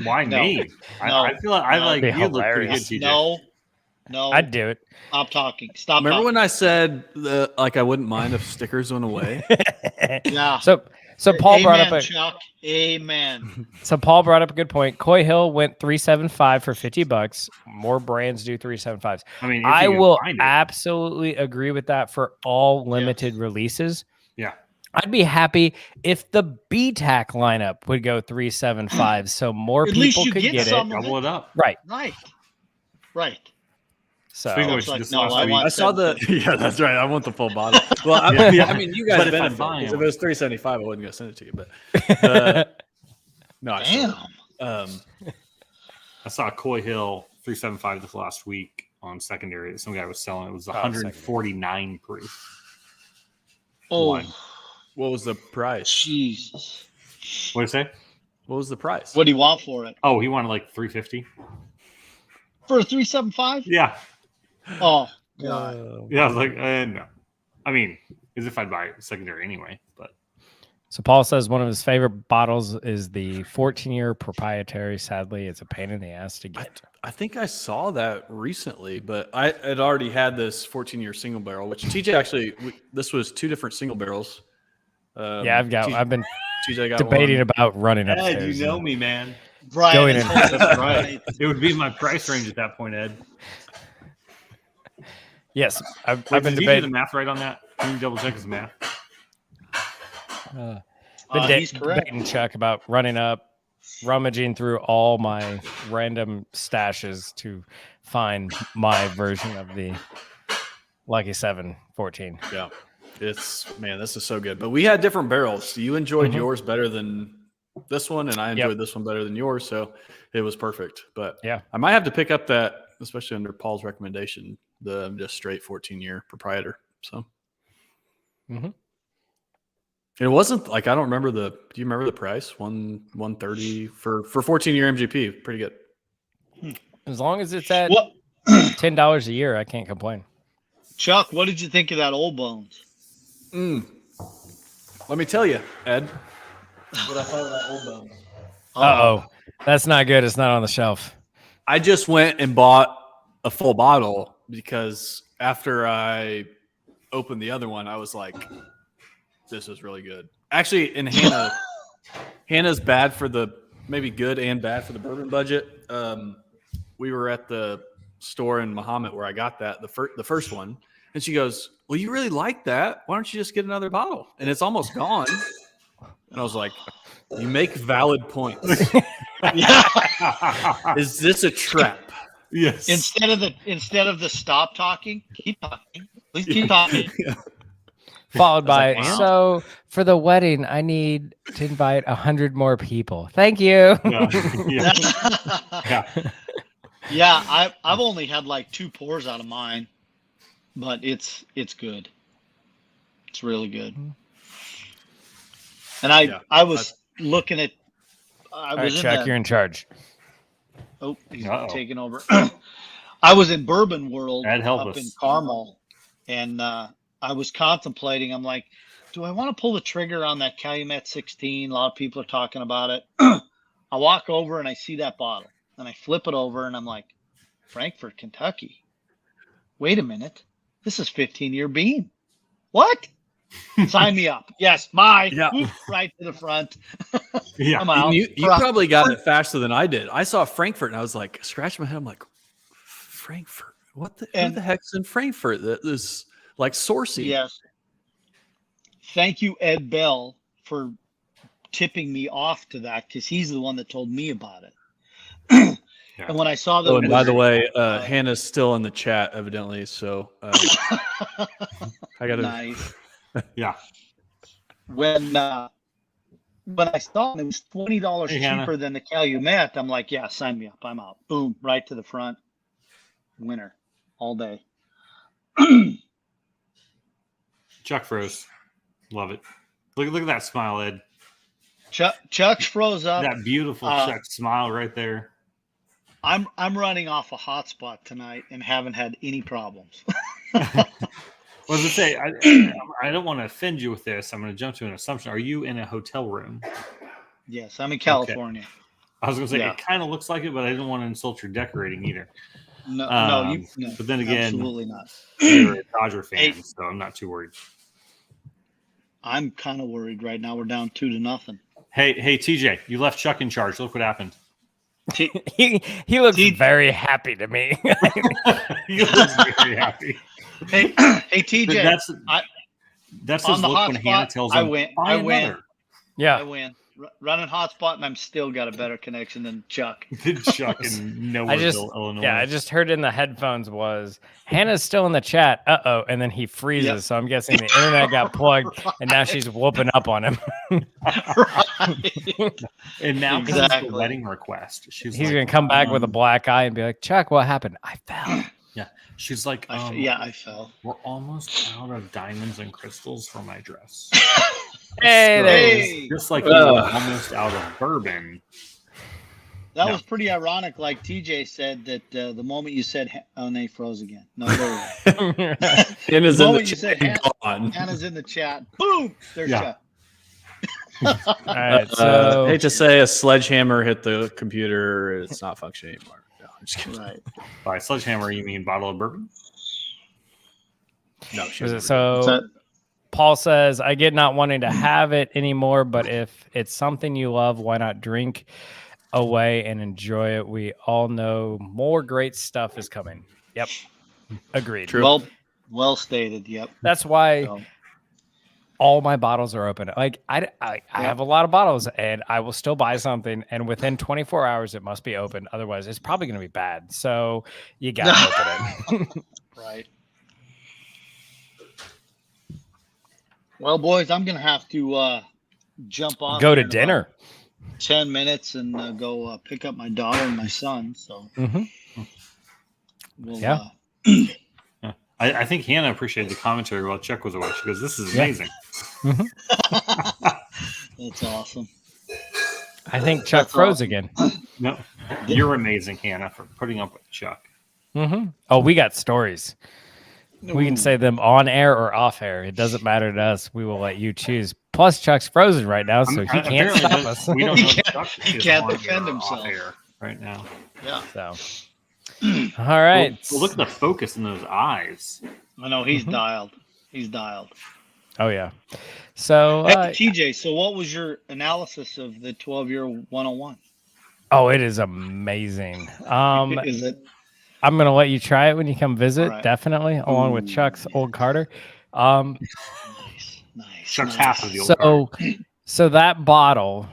why me? I feel like I like That'd be you look pretty good, hilarious. TJ. No. I'd do it. Stop talking. Stop Remember talking. when I said like I wouldn't mind if stickers went away? Yeah. So Paul brought up Chuck. Amen. So Paul brought up a good point. Coy Hill went 375 for $50. More brands do 375s. I mean, if I you can will find it. absolutely agree with that for all limited releases. Yeah. I'd be happy if the BTAC lineup would go 375, so more At least people you could get get some it. of Double it up. Right. Right. So Speaking of which, It's like, this no, last I week- want I saw the. Yeah, that's right. I want the full bottle. Well, I mean, you guys But if I benefit. buy 'Cause them- if it was $375, I wasn't gonna send it to you. But no, I Damn. should. I saw Coy Hill 375 this last week on secondary. Some guy was selling it. It was 149 proof. Oh, One. What was the price? Jesus. What did it say? What was the price? What do you want for it? Oh, he wanted like 350. For a 375? Yeah. Oh, God. Yeah, I was like, no. I mean, as if I'd buy it secondary anyway, but So Paul says one of his favorite bottles is the 14-year proprietary. Sadly, it's a pain in the ass to get. I think I saw that recently, but I had already had this 14-year single barrel, which TJ actually, this was 2 different single barrels. Yeah, I've been TJ got debating one. about running Ed, upstairs. you know me, man. Brian, Going in. That's right. It would be my price range at that point, Ed. Yes, I've Wait, been did you do the debating. math right on that? Can you double check his math? he's correct. Debating Chuck about running up, rummaging through all my random stashes to find my version of the Lucky 714. Yeah. This is so good. But we had different barrels. You enjoyed yours better than this one, and I enjoyed this one better than yours. So it was perfect. But yeah, I might have to pick up that, especially under Paul's recommendation, the just straight 14-year proprietor. So it wasn't like, I don't remember do you remember the price? $130 for 14-year MGP. Pretty good. As long as it's at What, $10 a year, I can't complain. Chuck? What did you think of that Old Bones? Let me tell you, Ed, what I thought of that Old Bones. Uh-oh. That's not good. It's not on the shelf. I just went and bought a full bottle because after I opened the other one, I was like, this is really good. Actually, in Hannah's bad for maybe good and bad for the bourbon budget. We were at the store in Muhammad where I got that, the first one. And she goes, well, you really like that. Why don't you just get another bottle? And it's almost gone. And I was like, you make valid points. Is this a trap? Yes. Instead of the stop talking, keep talking. Please keep talking. Followed by, like, wow. So for the wedding, I need to invite 100 more people. Thank you. Yeah, I've only had like 2 pours out of mine, but it's good. It's really good. And I was looking at. I All was right, in Chuck, the, you're in charge. Oh, he's Uh-oh. taking over. I was in Bourbon World Ed, help up us. in Carmel, and I was contemplating. I'm like, do I want to pull the trigger on that Calumet 16? A lot of people are talking about it. I walk over and I see that bottle, and I flip it over, and I'm like, Frankfort, Kentucky. Wait a minute. This is 15-year bean. What? Sign me up. Yes, bye. Yeah. Oop, right to the front. Yeah. I'm out. You probably got it faster than I did. I saw Frankfurt, and I was like, scratching my head. I'm like, Frankfurt? Who the heck's in Frankfurt? That is like Saucy. Yes. Thank you, Ed Bell, for tipping me off to that, because he's the one that told me about it. And when I saw that, and by the way, Hannah's still in the chat, evidently. So I got to. Nice. Yeah. When I saw it was $20 Hey, cheaper Hannah. than the Calumet, I'm like, yeah, sign me up. I'm out. Boom, right to the front. Winner all day. Chuck froze. Love it. Look at that smile, Ed. Chuck froze up. That beautiful Chuck smile right there. I'm running off a hotspot tonight and haven't had any problems. Well, as I say, I don't want to offend you with this. I'm going to jump to an assumption. Are you in a hotel room? Yes, I'm in California. Okay. I was going to say, Yeah. it kind of looks like it, but I didn't want to insult your decorating either. No, But then again, absolutely not. you're a Dodger fan, so I'm not too worried. I'm kind of worried right now. We're down 2-0. Hey, TJ, you left Chuck in charge. Look what happened. He looks very happy to me. He looks very happy. Hey, TJ. That's on his the look when hotspot, Hannah tells him, I win. "Buy I win. another." Yeah. I win. Running hotspot, and I'm still got a better connection than Chuck. Chuck in Nowheresville, Illinois. Yeah, I just heard in the headphones was Hannah's still in the chat. Uh-oh. And then he freezes. Yep. So I'm guessing the internet got plugged and now she's whooping up on him. Right. And now comes Exactly. the wedding request. She's He's like, going to come back with a black eye and be like, Chuck, what happened? I fell. Yeah. She's like, I fell. we're almost out of diamonds and crystals for my dress. Hey, there it is. Hey, Just like we were almost out of bourbon. that was pretty ironic. Like TJ said that the moment you said, "Oh, they froze again." No, there Hannah's The in the moment you chat. said Gone. Hannah's in the chat. Boom. There's Yeah. Chuck. All right. So hate to say a sledgehammer hit the computer. It's not functioning anymore. No, I'm just kidding. Right. By sledgehammer, you mean bottle of bourbon? No, was shit. it- so Paul says, I get not wanting to have it anymore, but if it's something you love, why not drink away and enjoy it? We all know more great stuff is coming. Yep. Agreed. True. Well stated. Yep. That's why So, all my bottles are open. Like I have a lot of bottles and I will still buy something. And within 24 hours, it must be open. Otherwise, it's probably going to be bad. So you got to open it. right. Well, boys, I'm gonna have to jump off. Go to here in dinner. about 10 minutes and go pick up my daughter and my son. So we'll, Yeah. I think Hannah appreciated the commentary while Chuck was away. She goes, "This is amazing." That's awesome. I think Chuck That's froze awesome. again. No, you're amazing, Hannah, for putting up with Chuck. Oh, we got stories. We can say them on air or off air. It doesn't matter to us. We will let you choose. Plus, Chuck's frozen right now, so he can't Apparently, stop us. We don't know if Chuck He is can't on defend air or off himself. air right now. Yeah. So, all right. Well, look at the focus in those eyes. I know he's dialed. He's dialed. Oh yeah. So, Hey, TJ, so what was your analysis of the 12-year 101? oh, it is amazing. Is it? I'm gonna let you try it when you come visit, All right. definitely, along with Chuck's old Carter. Nice. Chuck's half of the old So that bottle,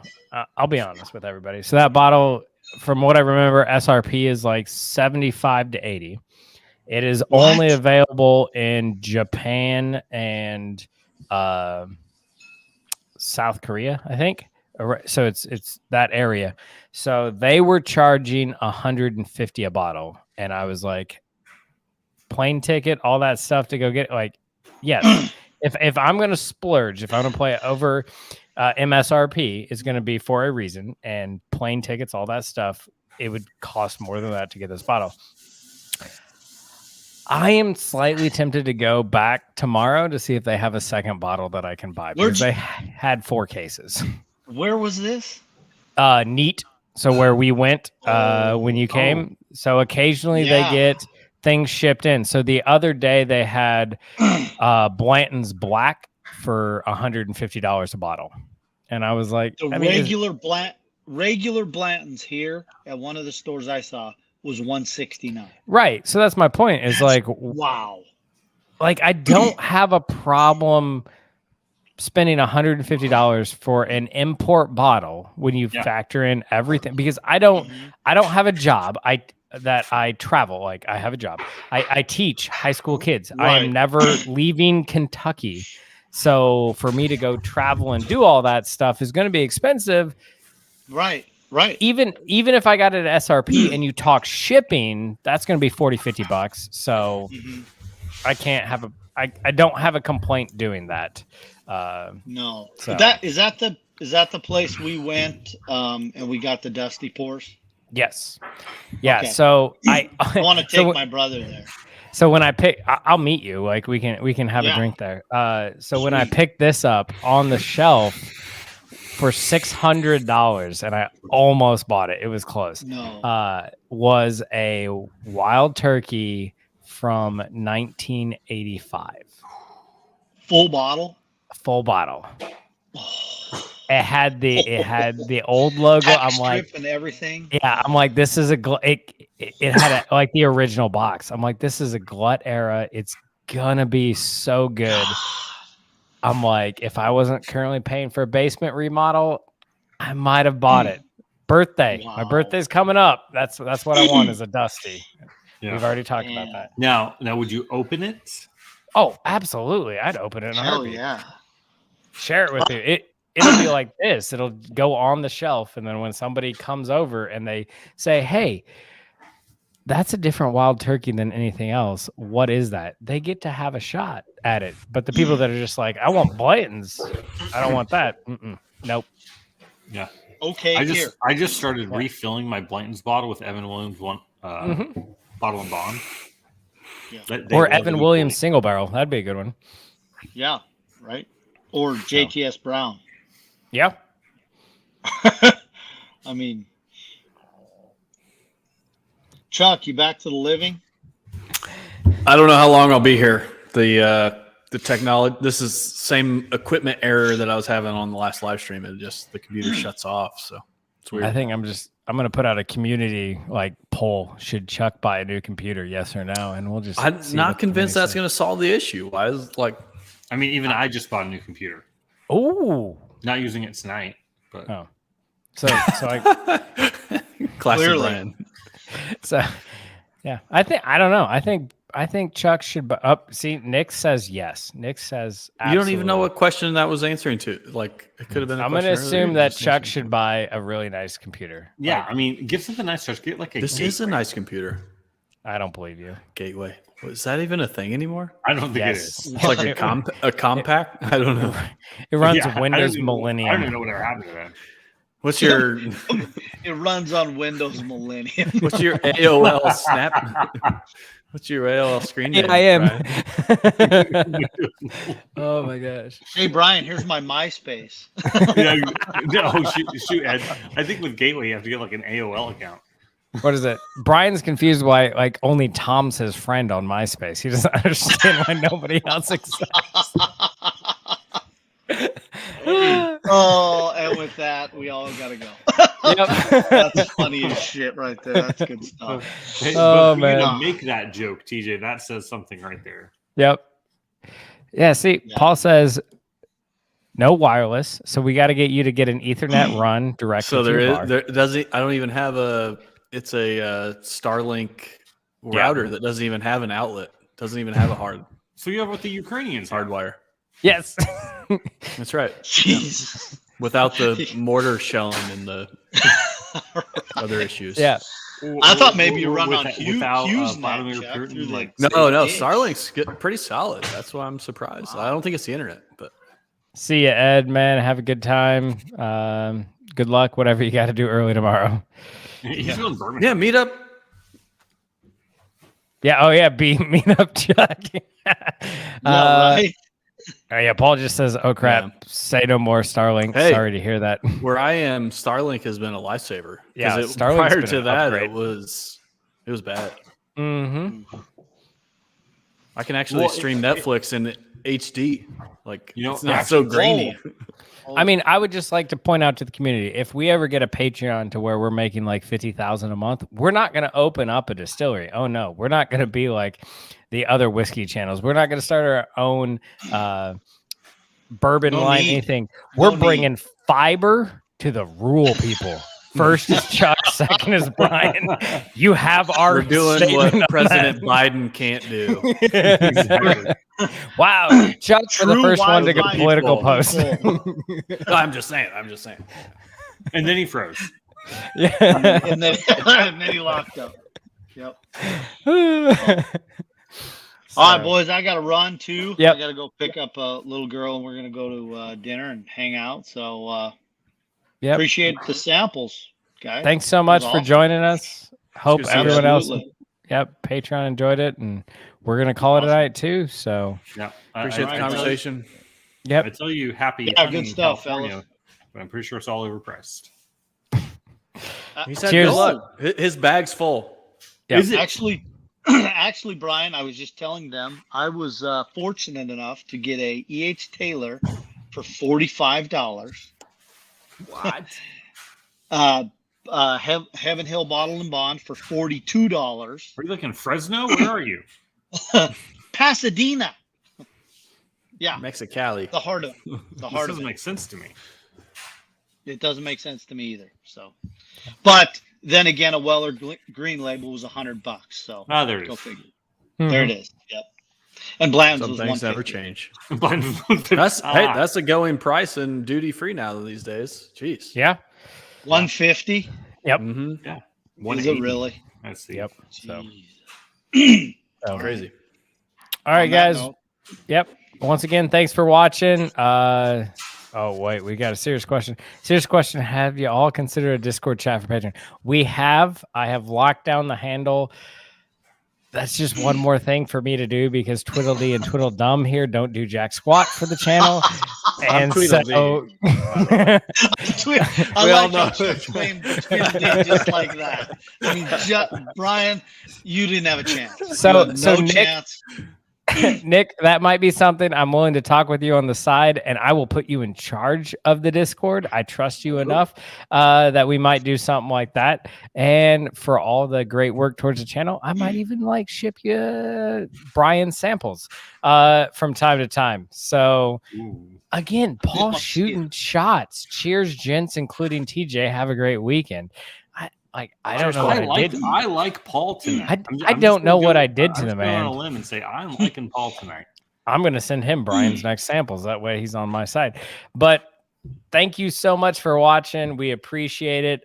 I'll be honest with everybody. So that bottle, from what I remember, SRP is like 75 to 80. It is only available in Japan and South Korea, I think. So it's that area. So they were charging $150 a bottle, and I was like, plane ticket, all that stuff to go get. Like, yes, if I'm gonna splurge, if I'm gonna play it over MSRP, it's gonna be for a reason. And plane tickets, all that stuff, it would cost more than that to get this bottle. I am slightly tempted to go back tomorrow to see if they have a second bottle that I can buy because they had 4 cases. Where was this? Neat. So where we went when you came. So occasionally they get things shipped in. So the other day they had Blanton's Black for $150 a bottle. And I was like, regular Blanton's here at one of the stores I saw was $169. Right. So that's my point. Is like, wow. Like I don't have a problem spending $150 for an import bottle when you factor in everything, because I don't have a job. I travel. Like I have a job. I teach high school kids. Right. I am never leaving Kentucky. So for me to go travel and do all that stuff is going to be expensive. Right. Even if I got it at SRP and you talk shipping, that's going to be $40-$50. So I can't have I don't have a complaint doing that. No. So. Is that the place we went and we got the Dusty Pours? Yes. Yeah. Okay. So I want to take my brother there. So when I pick, I'll meet you. Like we can have a drink there. So when I picked this up on the shelf for $600, and I almost bought it. It was close. No. Was a Wild Turkey from 1985. Full bottle. It had the old logo. I'm like, and everything. Yeah, I'm like, this is it had like the original box. I'm like, this is a Glut era. It's gonna be so good. I'm like, if I wasn't currently paying for a basement remodel, I might have bought it. Birthday. Wow. My birthday's coming up. That's what I want is a Dusty. Yeah. We've already talked about that. Now, would you open it? Oh, absolutely. I'd open it in a heartbeat. Yeah. Share it with you. It'll be like this. It'll go on the shelf, and then when somebody comes over and they say, "Hey, that's a different Wild Turkey than anything else. What is that?" They get to have a shot at it. But the people that are just like, "I want Blanton's. I don't want that." Nope. Yeah. Okay. I just started refilling my Blanton's bottle with Evan Williams bottle and bond. Yeah. Or Evan Williams single barrel. That'd be a good one. Yeah. Right. Or JTS Brown. Yeah. I mean, Chuck, you back to the living? I don't know how long I'll be here. The technology. This is same equipment error that I was having on the last live stream. It just the computer shuts off. So it's weird. I think I'm going to put out a community poll. Should Chuck buy a new computer? Yes or no? And we'll just. I'm not convinced that's going to solve the issue. Why is I mean, even I just bought a new computer. Oh, Not using it tonight, but so I classic Clearly. Brian. so yeah. I don't know. I think Chuck should. See, Nick says yes. Nick says You don't even know absolutely. what question that was answering to. Like it could have been. I'm going to assume that Chuck should buy a really nice computer. yeah, I mean, get something nice. Just get like a. This is a nice computer. I don't believe you. Gateway. Is that even a thing anymore? I don't think Yes. it is. It's like a compact. I don't know. It runs Yeah, Windows I don't Millennium. even know what happened to that. What's your It runs on Windows Millennium. What's your AOL snap? What's your AOL screen name? I am. Brian? Oh my gosh. Hey, Brian, here's my MySpace. Shoot, Ed. I think with Gateway you have to get like an AOL account. What is it? Brian's confused why only Tom's his friend on MySpace. He doesn't understand why nobody else exists. Oh, and with that, we all gotta go. Yep. That's funny as shit right there. That's good stuff. Hey, Oh, but for man. you to make that joke, TJ, that says something right there. Yep. Yeah, see, Yeah. Paul says no wireless, so we got to get you to get an Ethernet run directly So to there your is bar. there doesn't. I don't even have a. It's a Starlink router that doesn't even have an outlet. Doesn't even have a hard So you have what the Ukrainians have. hardwire. Yes. That's right. Jesus. Without the mortar shelling and the other issues. Yeah. I thought maybe you run on without HughesNet, Vladimir Jack, Putin, through the- like No, no. Dish. Starlink's pretty solid. That's why I'm surprised. I don't think it's the internet, but See you, Ed, man. Have a good time. Good luck, whatever you got to do early tomorrow. he's going to Bourbon. yeah, meet up. Yeah. Oh, yeah. Meet up, Chuck. Right? Oh, yeah. Paul just says, oh, crap. Yeah. Say no more, Starlink. Hey. Sorry to hear that. Where I am, Starlink has been a lifesaver. 'Cause Yeah, it, Starlink's prior been to an that, upgrade. it was bad. Mm-hmm. I can actually stream Netflix in HD. Like, You know, it's not so grainy. I mean, I would just like to point out to the community, if we ever get a Patreon to where we're making like 50,000 a month, we're not going to open up a distillery. Oh no, we're not going to be like the other whiskey channels. We're not going to start our own bourbon No line, need. anything. No We're bringing fiber to the rural people. First is Chuck, second is Brian. You have our We're doing statement what on President Biden can't do. that. Wow, Chuck for the True first one to go wildlife political people. post. No, I'm just saying. And then he froze. Yeah. and then he locked up. Yep. All right, boys. I got to run too. Yep. I got to go pick up a little girl, and we're gonna go to dinner and hang out. So Yep. appreciate the samples, guys. Thanks so much for awesome. joining us. Hope Good to see you. everyone else, Absolutely. Patreon enjoyed it, and we're gonna call it a night too. So, Yeah, Appreciate the I conversation. I yep, tell you, happy Yeah, hunting good in stuff, California, fellas. but I'm pretty sure it's all overpriced. He said, Cheers. good luck. His bag's full. Yep. Is it? Actually, Brian, I was just telling them I was fortunate enough to get a E.H. Taylor for $45. What? Heaven Hill Bottle and Bond for $42. Are you looking Fresno? Where are you? Pasadena. Yeah, Mexicali. the heart of This of doesn't it. make sense to me. It doesn't make sense to me either. So, but then again, a Weller Green Label was $100. So Ah, there it go is. figure. Mhm. There it is. Yep. And Bland's Some was things never 150. change. That's a going price and duty free now these days. Jeez. yeah, 150. Mm-hmm. Is it 180. really? Let's see. yep. So, Jeez. so- Crazy. all right, On that guys. note, Yep. Once again, thanks for watching. Oh wait, we got a serious question. Serious question: have you all considered a Discord chat for Patreon? We have. I have locked down the handle. That's just one more thing for me to do because Twiddledee and Twiddledum here don't do jack squat for the channel. And Tweedledee. so, I We all like know. how Church claimed Tweedledee just like that. I mean, Brian, you didn't have a chance. So- You had so no Nick- chance. Nick, that might be something I'm willing to talk with you on the side, and I will put you in charge of the Discord. I trust you enough that we might do something like that. And for all the great work towards the channel, I might even like ship you Brian samples from time to time. So again, Paul Yeah. shooting shots. Cheers, gents, including TJ. Have a great weekend. I don't know what I did. I like Paul tonight. I don't know what I did to the I'm going on man. a limb and say I'm liking Paul tonight. I'm going to send him Brian's next samples. That way he's on my side. But thank you so much for watching. We appreciate it.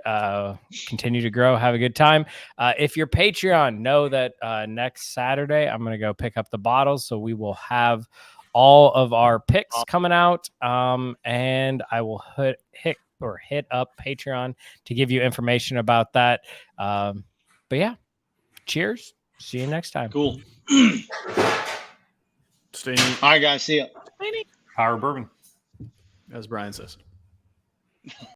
Continue to grow. Have a good time. If you're Patreon, know that next Saturday, I'm going to go pick up the bottles. So we will have all of our picks coming out. And I will hit up Patreon to give you information about that. But yeah, cheers. See you next time. Cool. Stay All right, guys. See ya. Power bourbon. as Brian says.